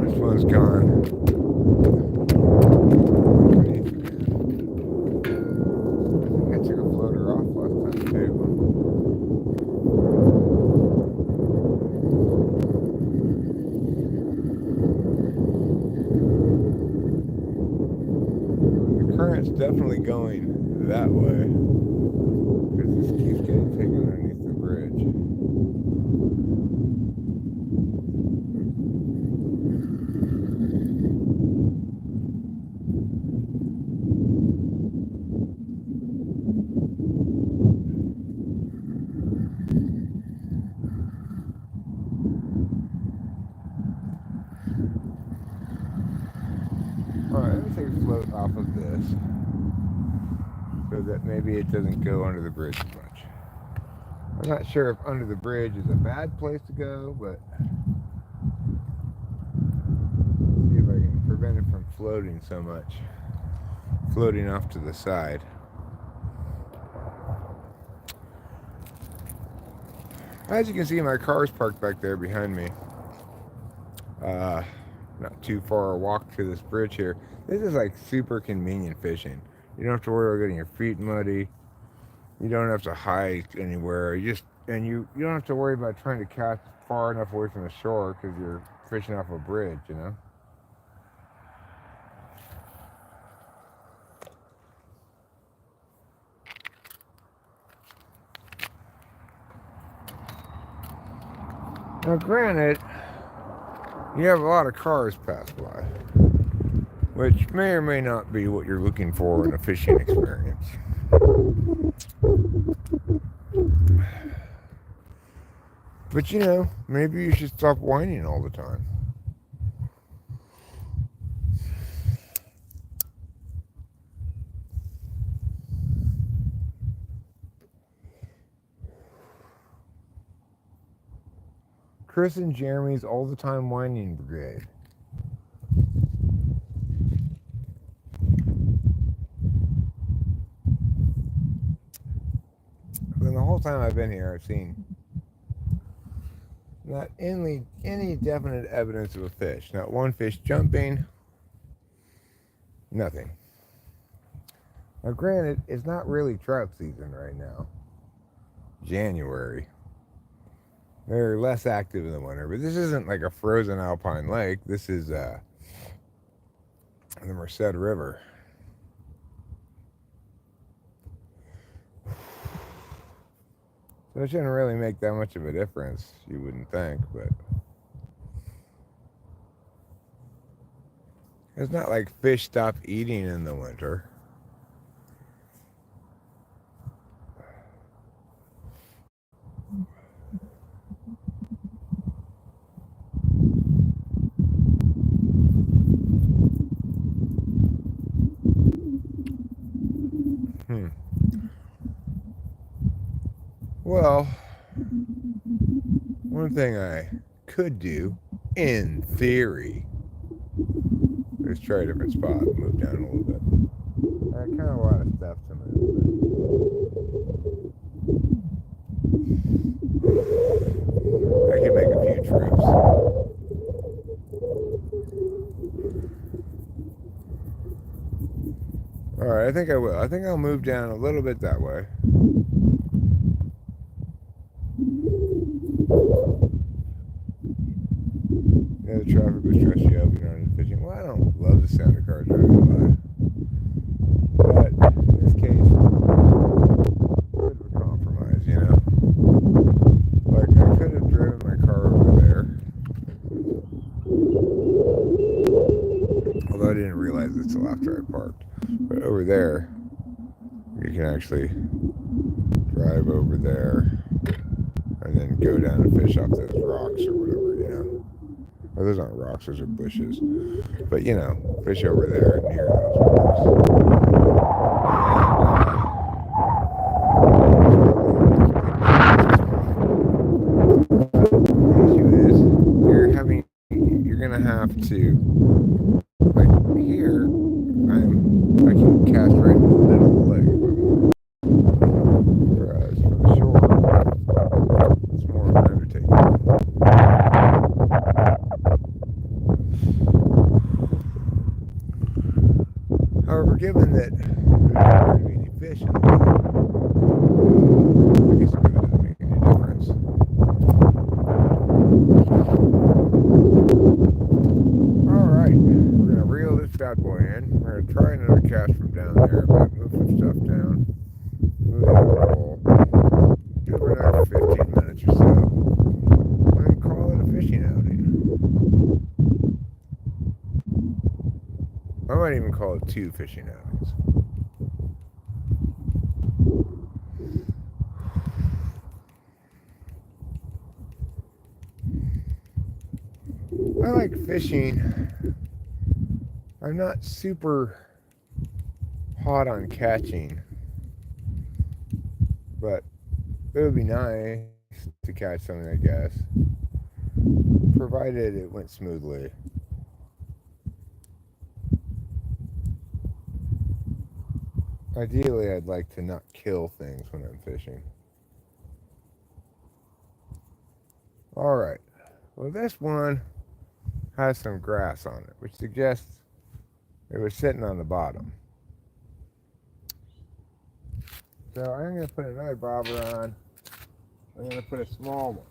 This one's gone. definitely going that way. Because this keeps getting taken underneath the bridge. Alright, let me take a float off of this so that maybe it doesn't go under the bridge as much. I'm not sure if under the bridge is a bad place to go, but see if I can prevent it from floating so much. Floating off to the side. As you can see, my car's parked back there behind me. Not too far a walk to this bridge here. This is like super convenient fishing. You don't have to worry about getting your feet muddy. You don't have to hike anywhere. You don't have to worry about trying to cast far enough away from the shore because you're fishing off a bridge, you know? Now, granted, you have a lot of cars pass by, which may or may not be what you're looking for in a fishing experience. But you know, maybe you should stop whining all the time. Chris and Jeremy's all the time whining brigade. And the whole time I've been here, I've seen not any definite evidence of a fish. Not one fish jumping. Nothing. Now, granted, it's not really trout season right now. January. They're less active in the winter, but this isn't like a frozen alpine lake. This is the Merced River. So it shouldn't really make that much of a difference, you wouldn't think, but it's not like fish stop eating in the winter. Well, one thing I could do, in theory, is try a different spot, move down a little bit. I got kind of a lot of stuff to move. I can make a few trips. Alright, I think I will. I think I'll move down a little bit that way. Yeah, the traffic will stress you out if you're not into fishing. Well, I don't love the sound of cars driving by. But in this case, a bit of a compromise, you know? Like, I could have driven my car over there. Although I didn't realize it until after I parked. But over there, you can actually drive over there and then go down and fish off those rocks or whatever, you know? Well, those aren't rocks, those are bushes. But, you know, fish over there and near those rocks. The issue is, you're going to have to, like here, I can cast right in the middle of the lake. Whereas for the shore, it's more of an undertaking. However, given that there's not going to be any fish in the lake, I guess it really doesn't make any difference. Alright, we're going to reel this bad boy in. We're going to try another cast from down there. might even call it 2 fishing outings. I like fishing. I'm not super hot on catching, but it would be nice to catch something, I guess, provided it went smoothly. Ideally, I'd like to not kill things when I'm fishing. Alright, well, this one has some grass on it, which suggests it was sitting on the bottom. So I'm going to put another bobber on. I'm going to put a small one.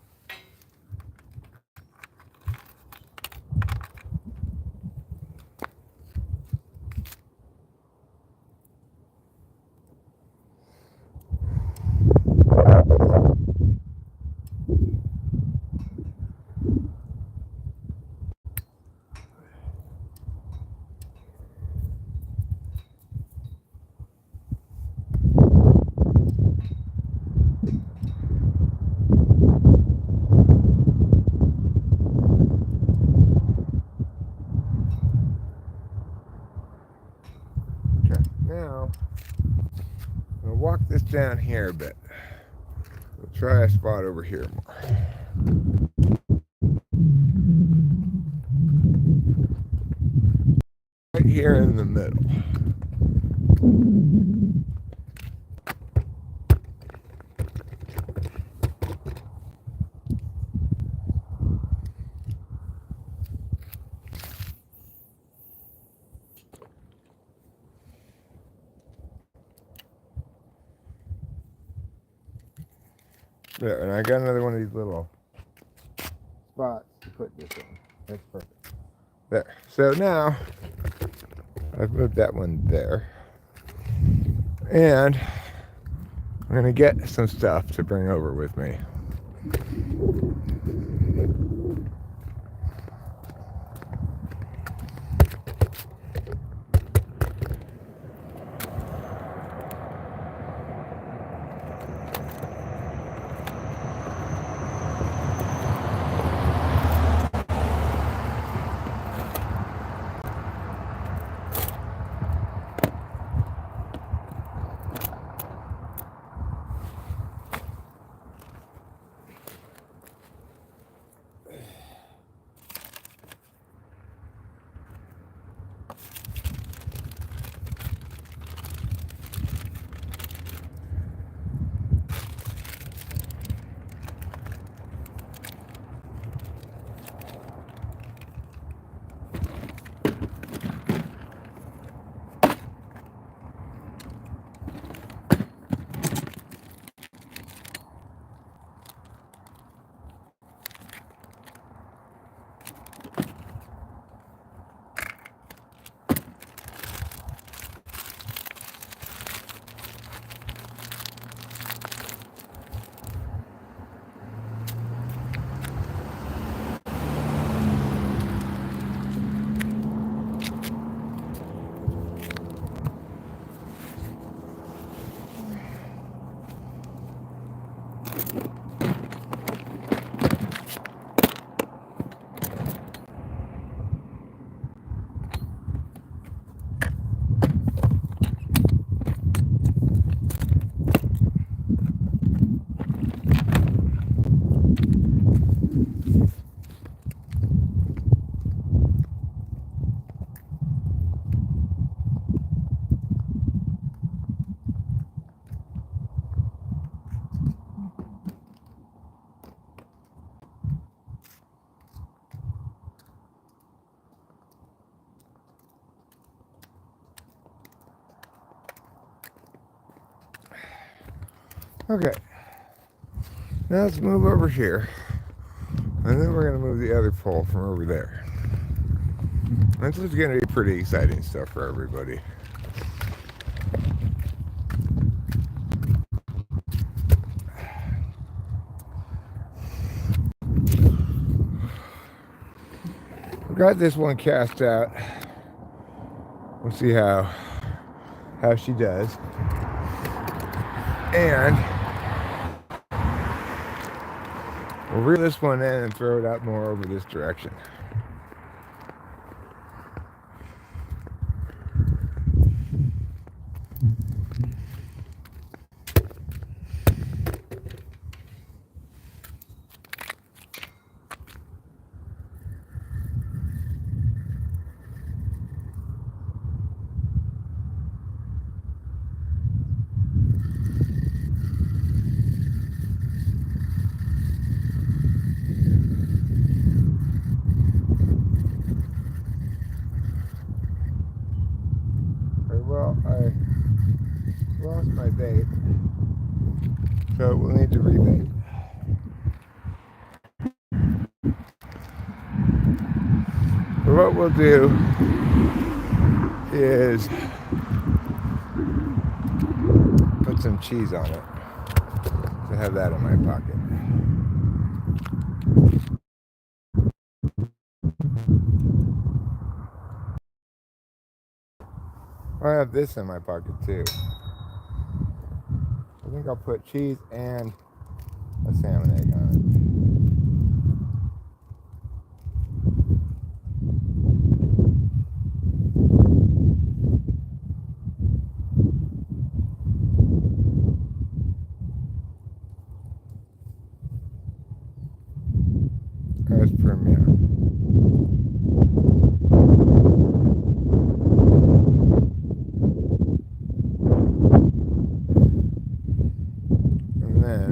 Now, I'm going to walk this down here a bit. We'll try a spot over here more. Right here in the middle. There, and I got another one of these little spots to put this in. That's perfect. There. So now, I've moved that one there. And I'm going to get some stuff to bring over with me. Okay. Now let's move over here. And then we're going to move the other pole from over there. This is going to be pretty exciting stuff for everybody. Got this one cast out we'll see how she does. And we'll reel this one in and throw it out more over this direction. Well, I lost my bait, so we'll need to rebait. But what we'll do is put some cheese on it to have that in my pocket. I have this in my pocket too. I think I'll put cheese and a salmon egg on it. As premier. And then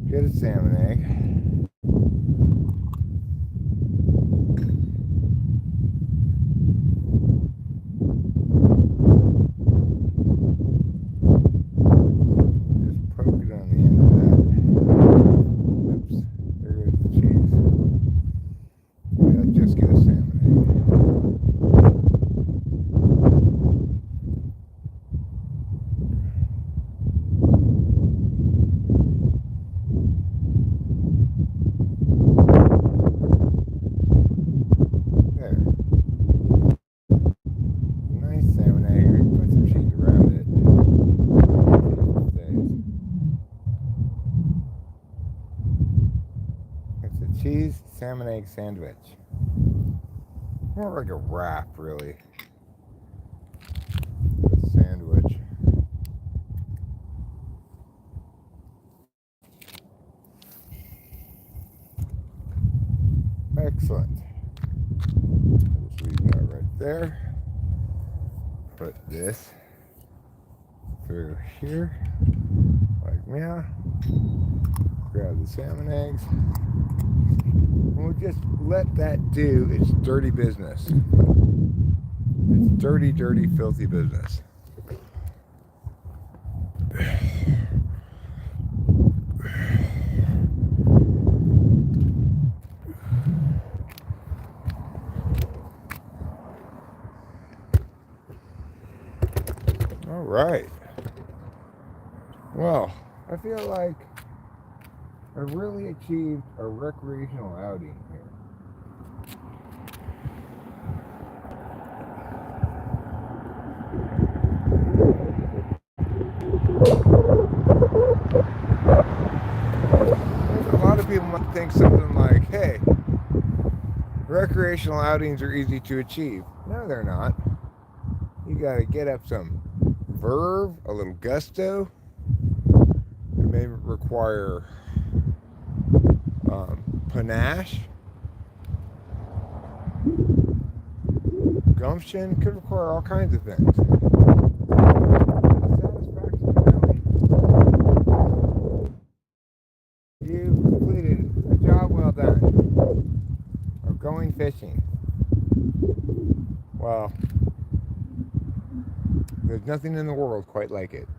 get a salmon egg. Cheese salmon egg sandwich. More like a wrap, really. A sandwich. Excellent. I'll just leave that right there. Put this through here, like meow. Grab the salmon eggs. We'll just let that do its dirty business. It's dirty, dirty, filthy business. All right. Well, I feel like I really achieved a recreational outing here. A lot of people might think something like, hey, recreational outings are easy to achieve. No, they're not. You gotta get up some verve, a little gusto. It may require panache, gumption, could require all kinds of things. You completed a job well done of going fishing. Well, there's nothing in the world quite like it.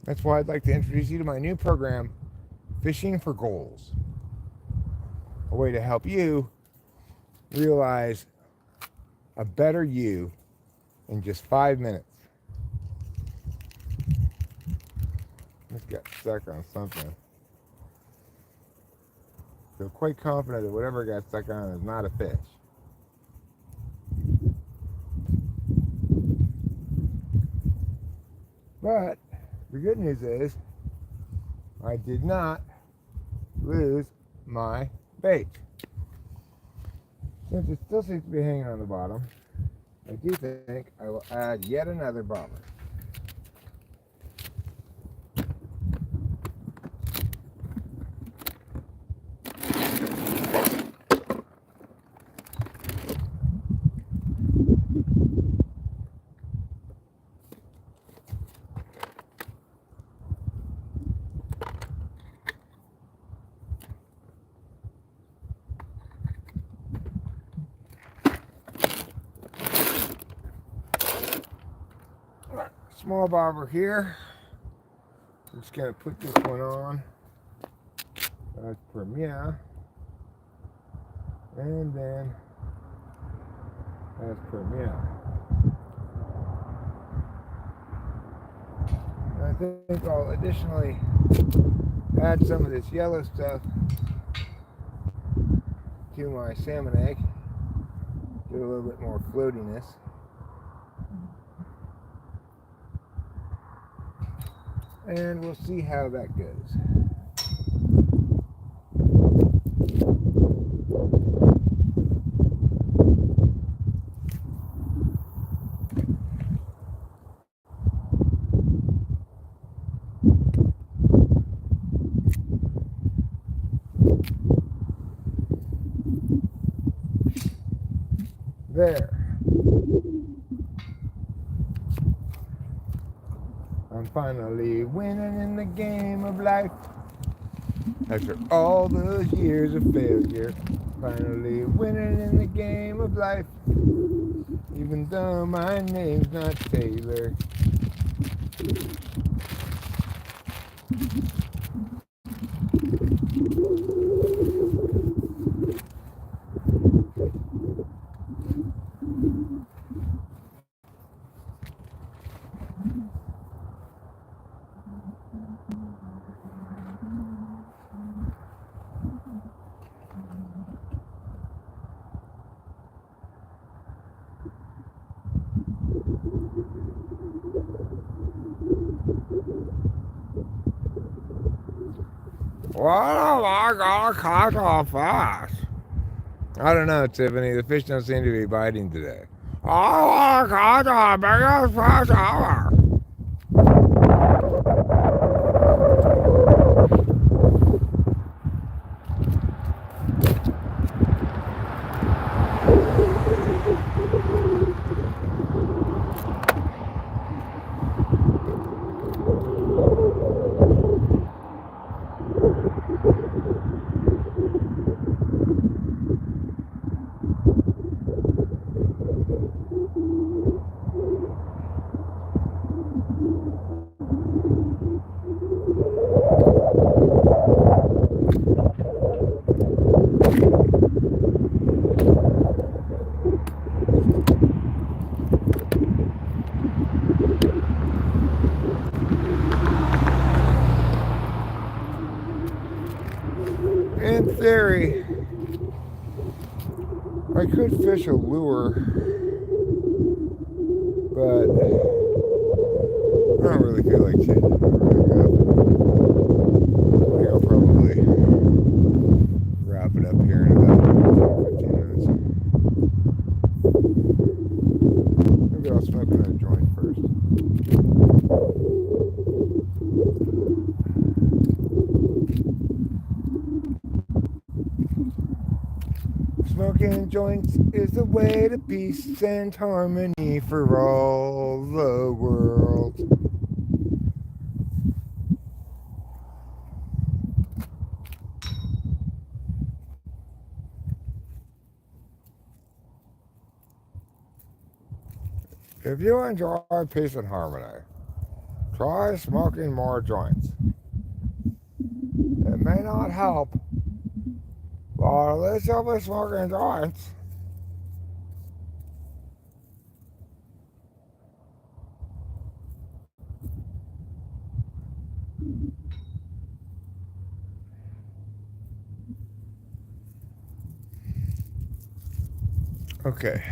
That's why I'd like to introduce you to my new program, Fishing for Goals. A way to help you realize a better you in just 5 minutes. Just got stuck on something. Feel quite confident that whatever got stuck on is not a fish. But the good news is I did not lose my bait. Since it still seems to be hanging on the bottom, I do think I will add yet another bobber. Small bobber here. I'm just going to put this one on. That's Premier. And then that's Premier. I think I'll additionally add some of this yellow stuff to my salmon egg. Get a little bit more floatiness. And we'll see how that goes. There. I'm finally winning in the game of life. After all those years of failure, finally winning in the game of life. Even though my name's not Taylor. What am I gonna catch off fast? I don't know, Tiffany. The fish don't seem to be biting today. I want to catch a biggest fish ever. In theory, I could fish a lure, but I don't really feel like changing it right now. I think I'll probably wrap it up here in about 15 minutes. Maybe I'll smoke another joint first. Smoking joints is the way to peace and harmony for all the world. If you enjoy peace and harmony, try smoking more joints. It may not help, but at least you'll be smoking joints. Okay.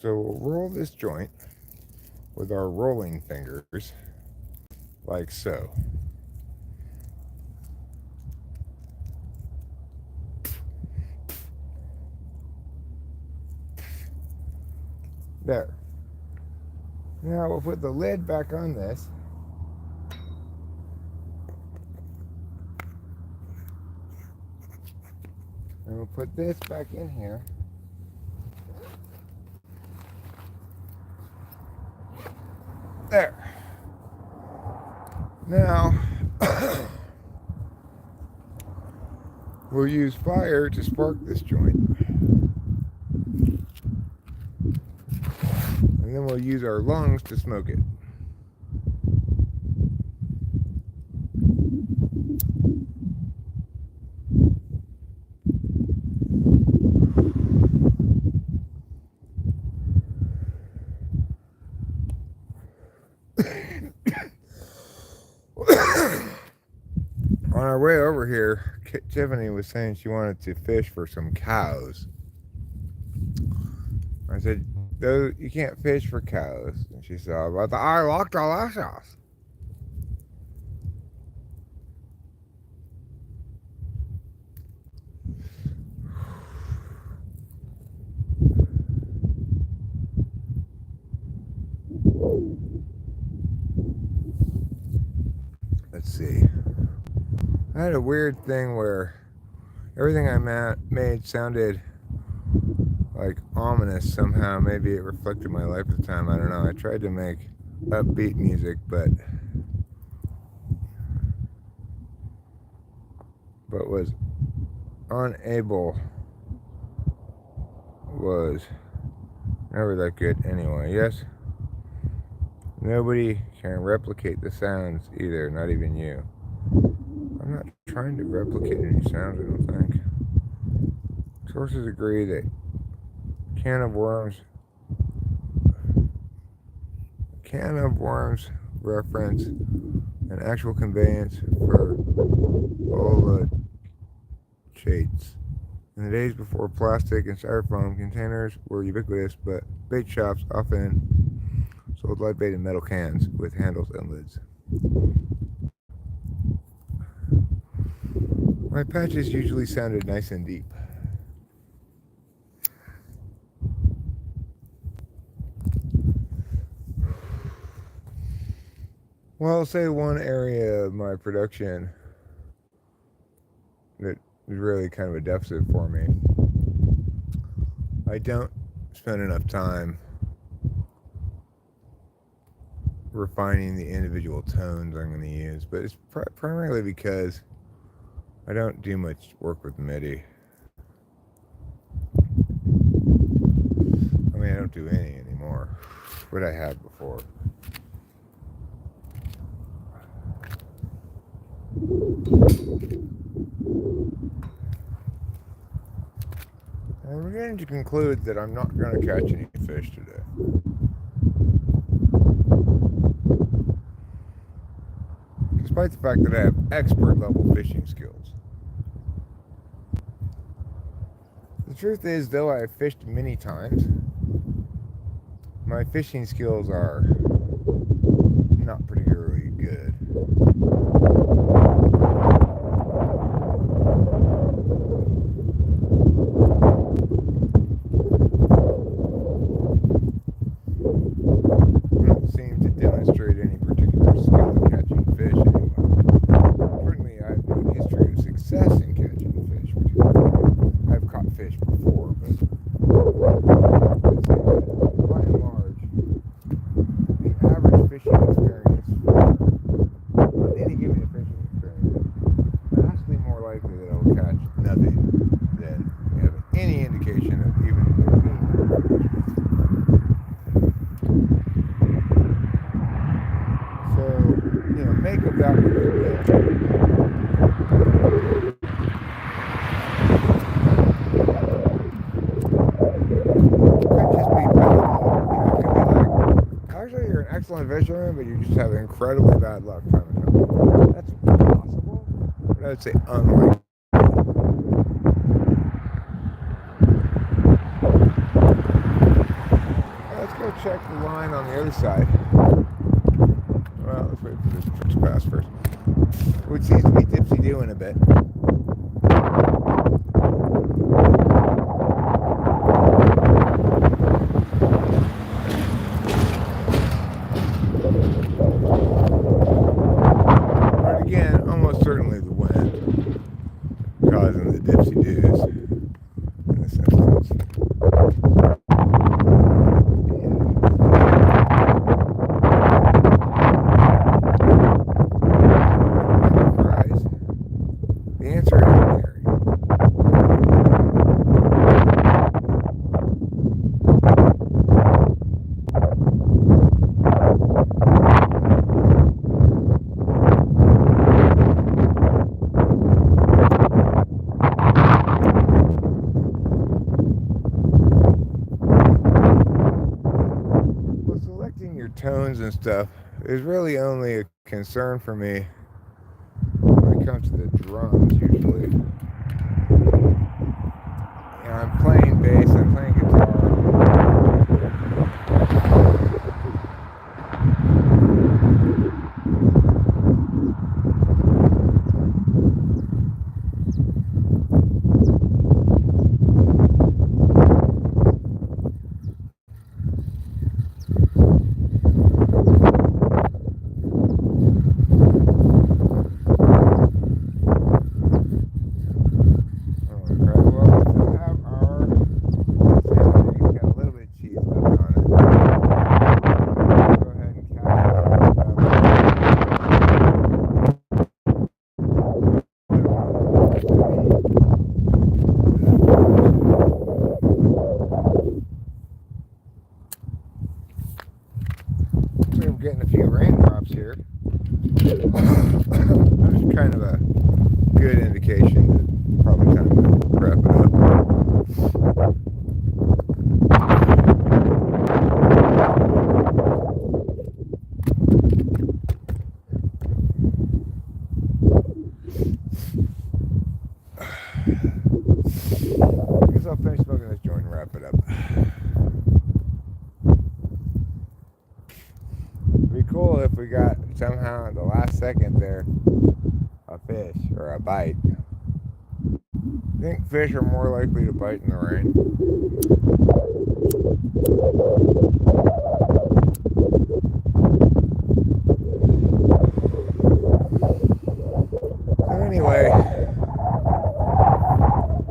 So we'll roll this joint with our rolling fingers, like so. There. Now we'll put the lid back on this. And we'll put this back in here. There. Now, we'll use fire to spark this joint. And then we'll use our lungs to smoke it. On our way over here, Tiffany was saying she wanted to fish for some cows. I said, "Though you can't fish for cows." And she said, "But I like delicious." Let's see. I had a weird thing where everything I made sounded like ominous somehow. Maybe it reflected my life at the time. I don't know. I tried to make upbeat music, but was unable. Was never that good anyway. Yes. Nobody can replicate the sounds either, not even you. I'm not trying to replicate any sounds, I don't think. Sources agree that can of worms reference an actual conveyance for all the chates. In the days before plastic and styrofoam containers were ubiquitous, but bait shops often sold light bait in metal cans with handles and lids. My patches usually sounded nice and deep. Well, I'll say one area of my production that is really kind of a deficit for me. I don't spend enough time refining the individual tones I'm going to use, but it's primarily because I don't do much work with MIDI. I mean, I don't do any anymore, but I have before. And we're going to conclude that I'm not going to catch any fish today. Despite the fact that I have expert level fishing skills. The truth is, though I have fished many times, my fishing skills are not particularly good. I don't seem to demonstrate any particular skill in catching fish anymore. Certainly, I have no history of success in catching fish. I've caught fish before, but by and large, the average fishing experience, on any given fishing experience, is vastly more likely that I will catch nothing than have any indication of even so, make of that what you will. Actually, you're an excellent fisherman, but you just have incredibly bad luck time and time. That's possible, but I would say unlikely. Let's go check the line on the other side. Well, let's wait for this truck to pass first. Which seems to be dipsy-doing a bit. But again, almost certainly the wind causing the dipsy-doos in this instance. The answer is Mary. Well, selecting your tones and stuff is really only a concern for me when it comes to the drums, usually. You know, I'm playing bass, I'm playing guitar. I'm getting a few raindrops here. That's kind of a good indication that probably time to wrap it up. I guess I'll finish smoking this joint and wrap it up. It'd be cool if we got somehow at the last second there a fish or a bite. I think fish are more likely to bite in the rain. So anyway,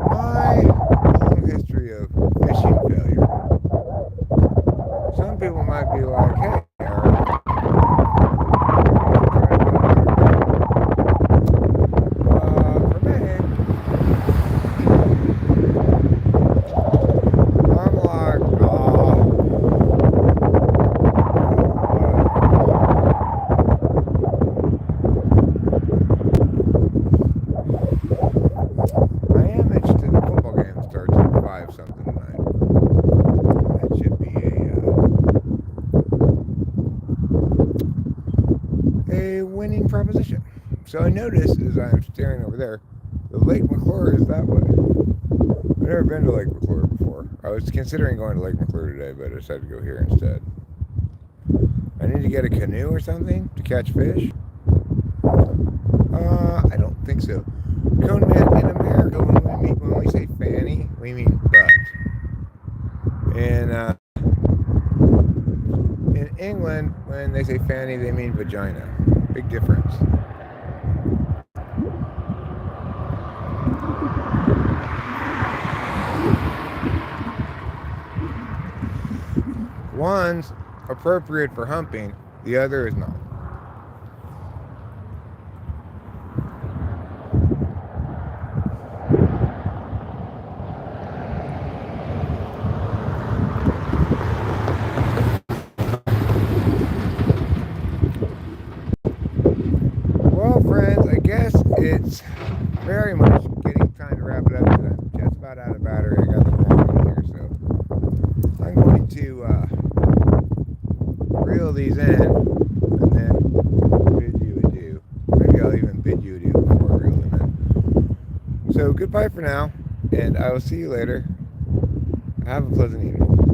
my long history of fishing failure. Some people might be like, hey, something tonight. That should be a winning proposition. So I noticed as I'm staring over there, the Lake McClure is that way. I've never been to Lake McClure before. I was considering going to Lake McClure today, but I decided to go here instead. I need to get a canoe or something to catch fish? I don't think so. Cone Man, in America, when we say fanny, we mean butt. And in England, when they say fanny, they mean vagina. Big difference. One's appropriate for humping, the other is not. Well, friends, I guess it's very much getting time to wrap it up because I'm just about out of battery. I got the wrong one here, so I'm going to reel these in and then bid you adieu. Maybe I'll even bid you adieu before I reel them in. goodbye for now, and I will see you later. Have a pleasant evening.